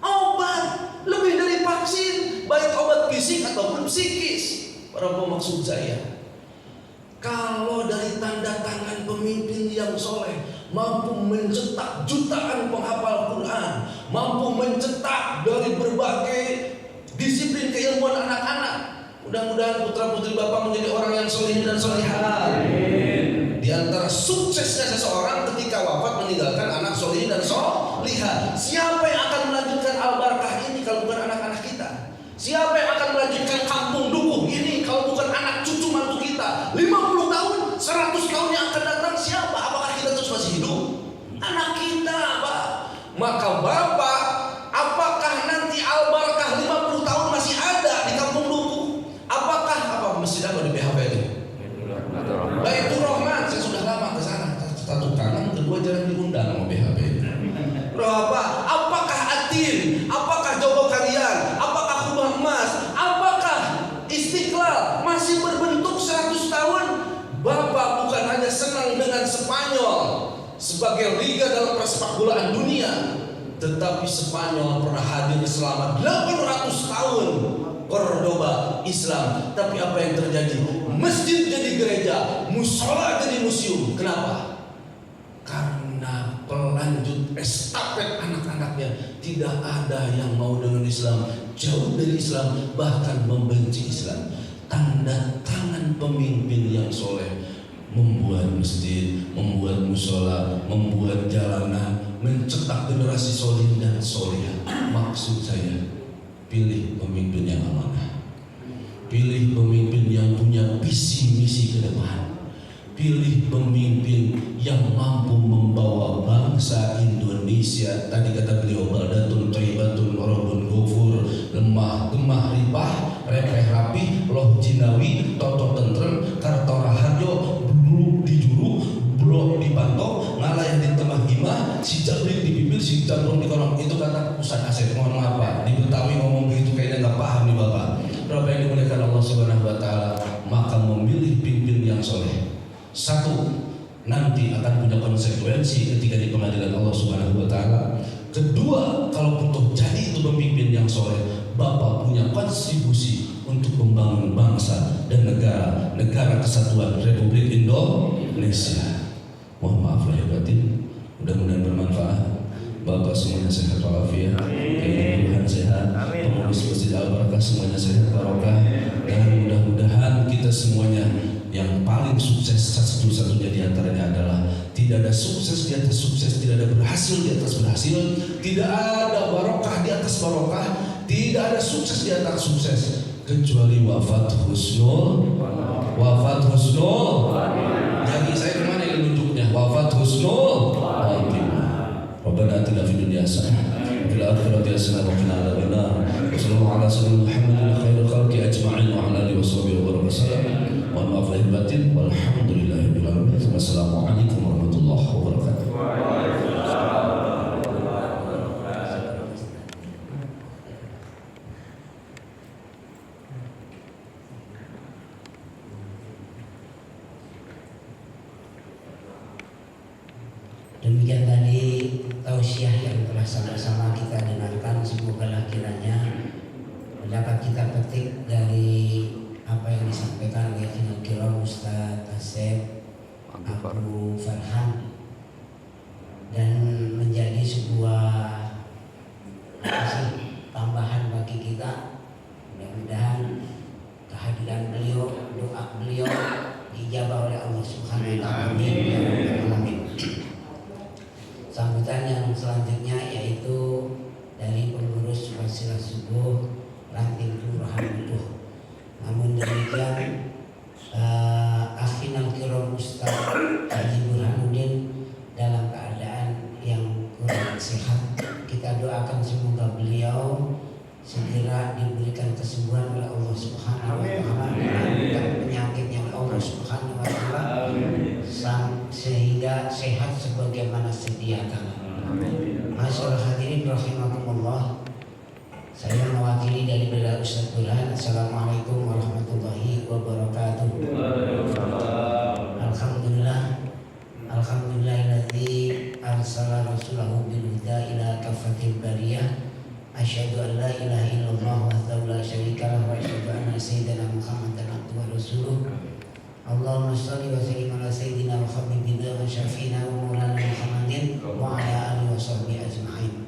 obat lebih dari vaksin, baik obat fisik ataupun psikis. Para pemaksud saya, kalau dari tanda tangan pemimpin yang soleh mampu mencetak jutaan penghafal Quran, mampu mencetak dari berbagai disiplin keilmuan anak-anak. Mudah-mudahan putra-putri Bapak menjadi orang yang soleh dan solehah. Di antara suksesnya seseorang ketika wafat meninggalkan anak soleh dan solehah. Siapa yang akan melanjutkan al-barakah ini kalau bukan anak-anak kita? Siapa yang akan melanjutkan kampung dukuh ini kalau bukan anak cucu mantu kita? 50 tahun, 100 tahun yang akan datang siapa? Apakah kita terus masih hidup? Anak kita, Pak. Maka Bapak, apakah nanti al-barakah 50 tahun masih ada di kampung dukuh? Apa masjid apa di BHP itu? Baitur Rahman. Saya sudah lama ke sana. Satu kanan, kedua jarang diundang sama BHP. Apakah Atin? Apakah Jogokarian? Apakah Kubah Emas? Apakah Istiqlal masih berbentuk 100 tahun? Bapak bukan hanya senang dengan Spanyol sebagai liga dalam persepak bolaan dunia, tetapi Spanyol pernah hadir selama 800 tahun Cordoba Islam. Tapi apa yang terjadi? Masjid jadi gereja, musola jadi museum. Kenapa? Karena pelanjut estafet anak-anaknya tidak ada yang mau dengan Islam, jauh dari Islam, bahkan membenci Islam. Tanda tangan pemimpin yang soleh membuat masjid, membuat musola, membuat jalanan, mencetak generasi soleh dan solehah. Maksud saya, pilih pemimpin yang amanah, pilih pemimpin yang punya visi misi ke depan, pilih pemimpin yang mampu membawa bangsa Indonesia. Tadi kata beliau, baldatun thayyibatun warabun ghafur, lemah gemah ripah, repeh rapih, loh jinawi, toto tentrem, kartora harjo, bluk di juru, blok di pantau, ngalayah di tengah imah, si jabrik di bibir, si jamrong di kolong. Itu kata Ustaz Asep. Mohon maaf Pak, di Betawi ngomong begitu kayaknya nggak paham nih Bapak. Berapa yang dimuliakan Allah Subhanahu Wa Taala, maka memilih pimpin yang soleh. Satu, nanti akan punya konsekuensi ketika di pengadilan Allah Subhanahu Wa Taala. Kedua, kalau untuk jadi itu pemimpin yang soleh, Bapak punya kontribusi untuk membangun bangsa dan negara kesatuan Republik Indonesia. Mohon maaf lahir batin, mudah-mudahan bermanfaat. Bapak semuanya sehat walafiat, kehidupan sehat, pengurus Masjid Al-Barakah semuanya sehat barokah, dan mudah-mudahan kita semuanya yang paling sukses satu-satunya di antaranya adalah tidak ada sukses di atas sukses, tidak ada berhasil di atas berhasil, tidak ada barokah di atas barokah, tidak ada sukses di atas sukses kecuali wafat husnul. Jadi saya kemana ini nunjuknya? Wafat husnul khatimah. Rabbana atina fid dunya hasanah wa fil akhirati hasanah wa qina adzabannar. Wassallallahu ala sayyidina Muhammadin khairil khalqi ajma'in wa ala alihi washabihi wa sallam. Mohon maaf lahir batin. Walhamdulillahirabbil alamin. Wassalamualaikum warahmatullahi wabarakatuh. Demikian tadi tausiah yang telah sama-sama kita dengarkan. Semoga kiranya dapat kita petik dari apa yang disampaikan oleh Al-Kiram Ustaz Asep Abu Farhan dan menjadi sebuah tambahan bagi kita. Mudah-mudahan kehadiran beliau, doa beliau dijabah oleh Allah Subhanahu wa taala. Amin. Sambutan yang selanjutnya yaitu dari pengurus Wasilah Subuh Ranting Kelurahan Butuh. Namun demikian Akhinal Kiram Ustaz Haji Burhanuddin dalam keadaan yang kurang sehat, kita doakan semoga beliau segera diberikan kesembuhan oleh Allah Subhanahu wa taala dan penyakitnya Allah Subhanahu wa taala sehingga sehat sebagaimana sedia kala. Masyaallah hadirin rahimakumullah. Saya mewakili dari Bela Ustaz Burhan. Assalamualaikum warahmatullahi wabarakatuh. Alhamdulillahilladzi arsala rasulahu bil huda ila kafatil bariyah. Asyhadu an la ilaha illallah wahdahu la syarika lahu wa asyhadu anna sayyidina Muhammadan abduhu wa rasuluh. Allahumma shalli wa sallim ala sayyidina wa habibina wa syafiina wa maulana Muhammadin wa ala alihi wa sahbihi ajma'in.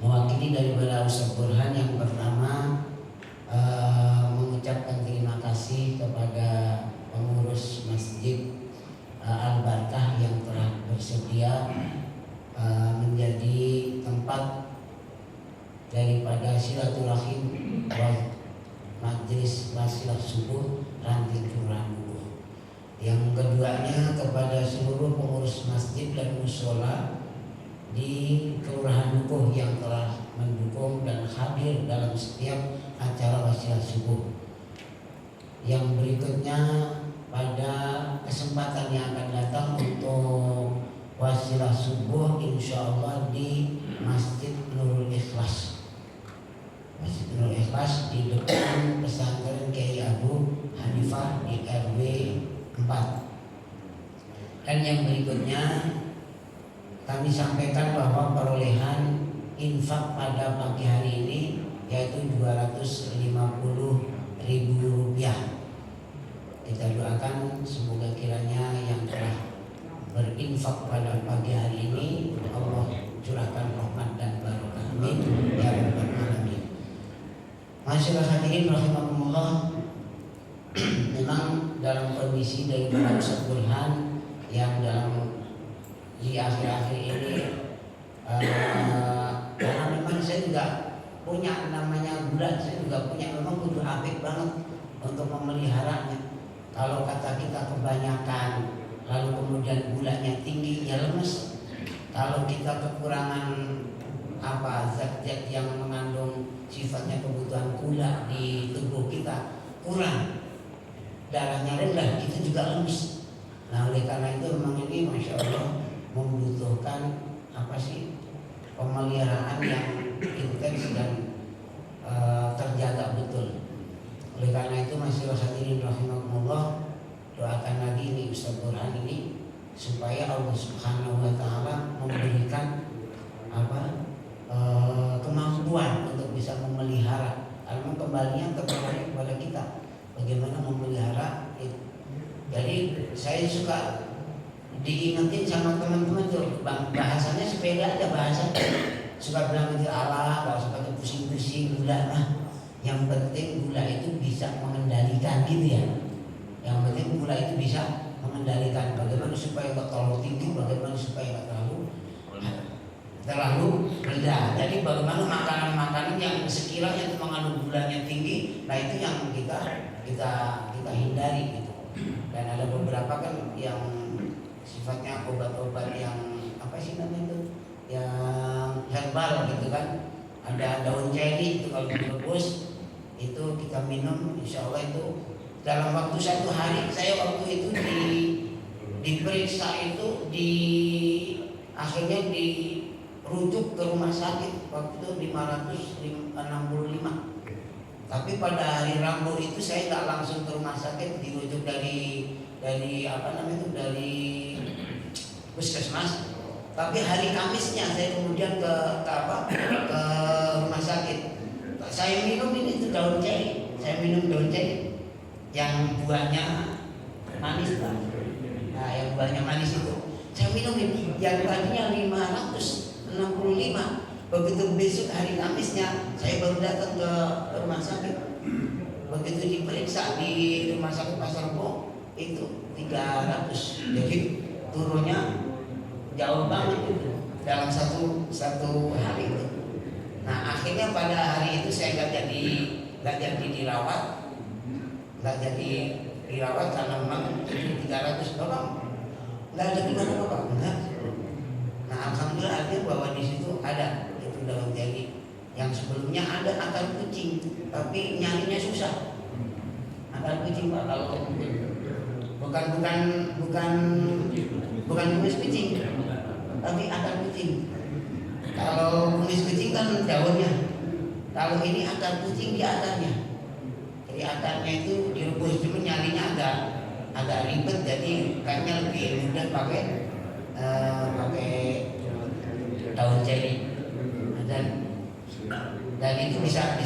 Mewakili dari Bala Ustaz Burhan yang pertama mengucapkan terima kasih kepada pengurus Masjid Al-Barakah yang telah bersedia menjadi tempat daripada silaturahim Majelis Wasilah Subuh Ranting Kelurahan Butuh. Yang keduanya kepada seluruh pengurus masjid dan mushola di Kelurahan Butuh yang telah mendukung dan hadir dalam setiap acara Wasilah Subuh. Yang berikutnya pada kesempatan yang akan datang untuk Wasilah Subuh insyaallah di Masjid Nurul Ikhlas. Masjid Nurul Ikhlas di depan pesantren Kiai Abu Hanifah di RW 4. Dan yang berikutnya kami sampaikan bahwa perolehan infak pada pagi hari ini yaitu Rp250.000. Kita doakan semoga kiranya yang telah berinfak pada pagi hari ini Allah curahkan rahmat dan barokah. Amin ya rabbal alamin. Masyaallah hadirin rahimakumullah. Memang dalam kondisi dari Bala Ustaz Burhan yang di akhir-akhir ini karena memang saya juga punya namanya gula, saya juga punya memang kudu apik banget untuk memeliharanya. Kalau kata kita kebanyakan lalu kemudian gulanya tinggi ya lemes. Kalau kita kekurangan zat-zat yang mengandung sifatnya kebutuhan gula di tubuh kita kurang, darahnya rendah, kita juga lemes. Nah oleh karena itu memang ini Masya Allah membutuhkan pemeliharaan yang intens dan terjaga betul. Oleh karena itu masyaallah hadirin rahimakumullah, doakan lagi nih Ustaz Burhan ini supaya Allah Subhanahu wa taala memberikan kemampuan untuk bisa memelihara. Karena kembalinya kepada kita bagaimana memelihara itu. Jadi saya suka diingetin sama teman-teman tuh bahasanya suka sepeda aja bahasa. Suka bilang itu Allah, gak usah pakai pusing-pusing gula mah. Yang penting gula itu bisa mengendalikan gitu ya. Yang penting gula itu bisa mengendalikan bagaimana supaya nggak terlalu tinggi, bagaimana supaya nggak terlalu rendah. Jadi bagaimana makanan-makanan yang sekiranya itu mengandung gulanya tinggi, nah itu yang kita hindari gitu. Dan ada beberapa kan yang sifatnya obat-obat yang apa sih namanya itu, yang herbal gitu kan. Ada daun ceri itu kalau direbus itu kita minum, insya Allah itu dalam waktu 1 hari. Saya waktu itu diperiksa itu akhirnya dirujuk ke rumah sakit waktu itu 565. Tapi pada hari Rabu itu saya nggak langsung ke rumah sakit, dirujuk dari apa namanya itu, dari puskesmas. Tapi hari Kamisnya saya kemudian ke rumah sakit. Saya minum ini itu daun ceri. Saya minum daun ceri yang buahnya manis lah. Nah, yang buahnya manis itu saya minum ini. Yang tadinya 565. Begitu besok hari Kamisnya saya baru datang ke rumah sakit. Begitu diperiksa di rumah sakit Pasar Rebo itu 300. Jadi turunnya jauh banget itu dalam satu hari itu. Nah, akhirnya pada hari itu saya nggak jadi dirawat karena memang 300 doang. Nggak ada gimana Bapak? Enggak. Nah, alhamdulillah artinya bahwa di situ ada itu daun ceri yang sebelumnya ada akar kucing, tapi nyarinya susah. Akar kucing Pak, kalau bukan kumis kucing, tapi akar kucing. Kalau kumis kucing kan daunnya, kalau ini akar kucing di akarnya. Jadi akarnya itu direbus, cuma nyarinya agak ribet, jadi kayaknya lebih mudah pakai daun ceri. Dan itu bisa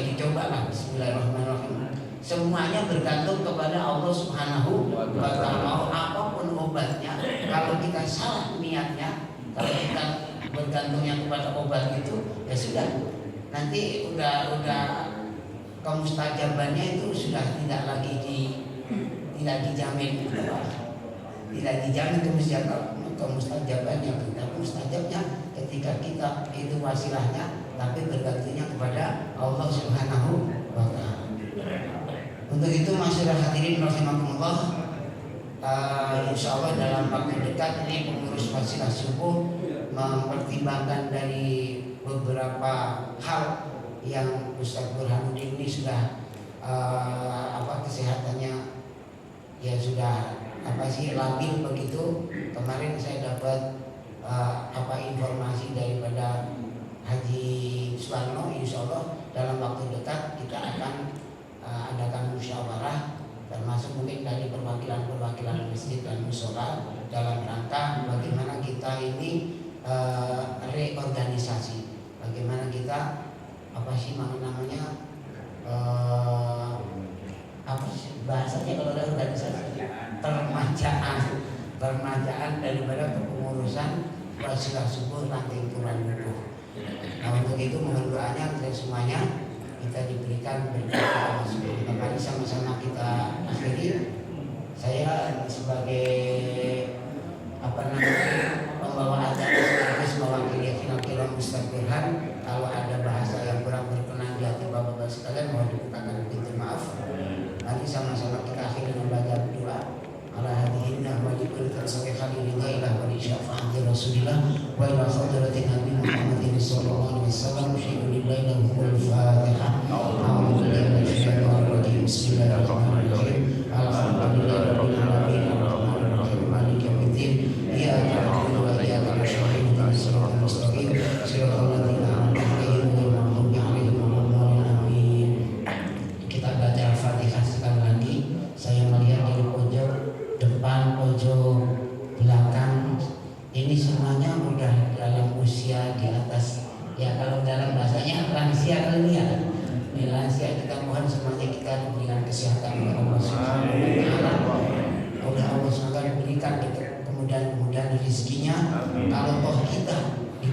dicoba lah. Bismillahirrahmanirrahim. Semuanya bergantung kepada Allah Subhanahu wa Ta'ala. Mau apapun obatnya, kalau kita salah niatnya, kalau kita bergantungnya kepada obat itu, ya sudah. Nanti udah kemustajabannya itu sudah tidak dijamin. Tidak dijamin kemustajabannya. Mustajabnya ketika kita itu wasilahnya, tapi bergantungnya kepada Allah Subhanahu wa Ta'ala. Untuk itu masyarakat hadirin rahimakumullah, insya Allah dalam waktu dekat ini pengurus wasilah subuh mempertimbangkan dari beberapa hal yang Ustaz Burhanuddin ini sudah kesehatannya ya sudah labil begitu. Kemarin saya dapat informasi daripada Haji Suwarno, insya Allah dalam waktu dekat kita akan adakan musyawarah, termasuk mungkin dari perwakilan masjid dan mushola dalam rangka bagaimana kita ini reorganisasi, bagaimana kita bahasanya kalau ada organisasi, permajaan daripada kepengurusan wasilah subuh ranting turun buku. Nah, untuk itu mohon doanya kita semuanya kita diberikan berkah. Mari sama-sama kita akhiri. Saya sebagai pembawa acara sekaligus mewakili Akhirul Ustaz Burhan, kalau ada bahasa yang kurang berkenan di hati Bapak-bapak sekalian mohon dibukakan pintu maaf. Mari sama-sama kita akhiri membaca doa. Ala hadihinna wa likulli tasawwi khalilillah ila wa li syafa'ati Rasulillah wa ila hadratin Nabi Muhammadin sallallahu alaihi wasallam. Syukurillah lahul Fatihah. A'udzu billahi minasyaitonir rajim. Bismillahirrahmanirrahim. Alhamdulillahirabbil alamin. Arrahmanirrahim. Maliki yaumiddin. Iyyaka na'budu wa iyyaka nasta'in. Ihdinas siratal mustaqim. Siratal ladzina an'amta 'alaihim ghairil maghdubi 'alaihim waladdallin. Amin. Kita baca Al-Fatihah sekali lagi. Saya melihat dari pojok depan, pojok belakang ini semuanya udah dalam usia di atas, ya kalau dalam bahasanya lansia kali ya. Ini lansia, kita mohon semuanya kita diberikan kesehatan oleh Allah Subhanahu wa Ta'ala. Oleh Allah Subhanahu wa Ta'ala diberikan kemudahan rezekinya. Kalau toh kita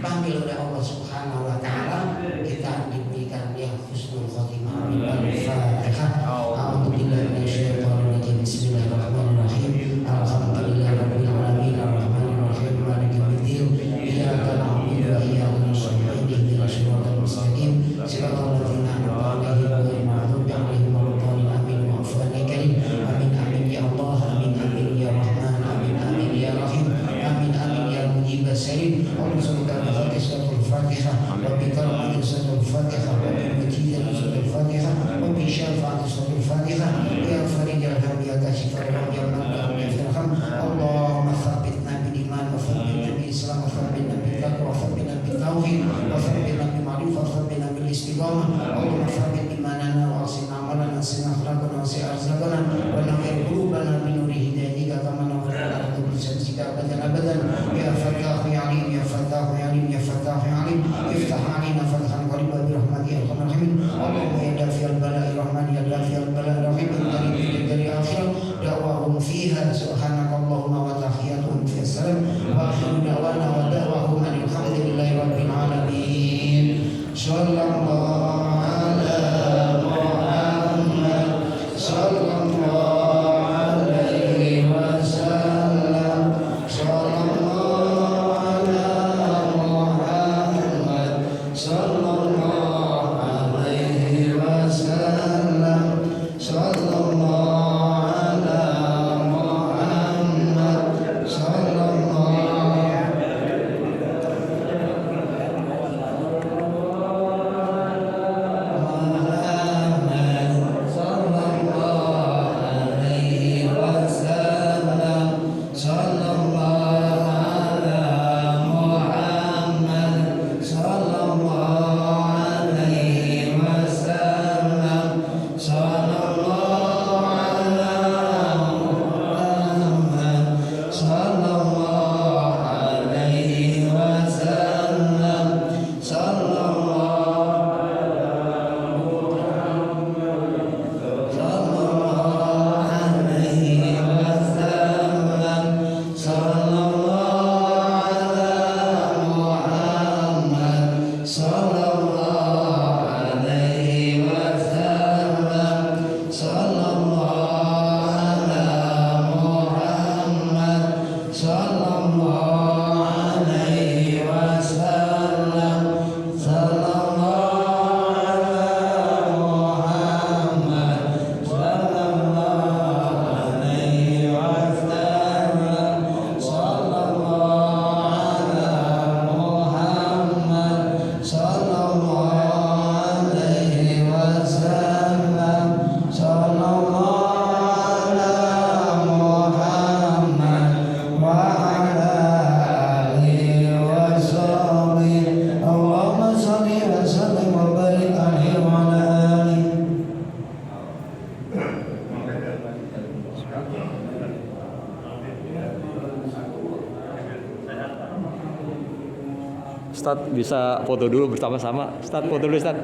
dipanggil oleh Allah Subhanahu wa taala, kita diberikan yang husnul khotimah. Al-Fatihah. A'udzubillahi minasyaitonir rajim. Bismillahirrahmanirrahim. Alhamdulillahirabbil alamin arrahmanir rahim maliki yaumiddin. Iyyaka na'budu wa iyyaka nasta'in. Ihdinas siratal mustaqim. Siratal ladzina an'amta 'alaihim ghairil maghdubi 'alaihim waladdallin. Amin. Wa'afwan ya karim. Amin amin ya Allah. Amin amin ya Rahman. Amin amin ya Rahim. Amin amin ya Mujib as-salim. Allahumma suratul Fatihah. Wa bi karamati suratul Fatihah. Wa bi mujizati suratul Fatihah. Wa bi syafaati suratul Fatihah. Ya farijal ham ya kashifal ham ya man ya firham. Allahumma tsabbitna bil iman wa tsabbitna bil islam wa tsabbitna bil taqwa wa tsabbitna bil tauhid wa tsabbitna bil ma'ruf wa tsabbitna bil istiqamah. Allahumma tsabbit imanana wa asin amalana wa asin akhlaqana wa asin arzaqana wa nawwir qulubana bi nuri hidayatika kama nawwara al-ardu bi syamsika abadan. Ya Fattah ya Alim ya Fattah ya Alim ya Fattah ya Alim. Iftah alaina fathan qariban bi rahmatika ya arhamar rahimin. Allahumma ya dafiyal bala'i rahman ya dafiyal bala'i rahim. Dari akhir da'wahum fiha subhanakallahumma wa tahiyyatuhum fiha salam wa akhiru da'wana wa da'wahum alhamdulillahi rabbil alamin. Sallallahu ala Muhammad sallallahu alaihi wasallam. Sallallahu ala Muhammad sallallahu alaihi wasallam. Sallallahu ala Muhammad sallallahu Ustadz bisa foto dulu bersama-sama. Ustadz foto dulu Ustadz.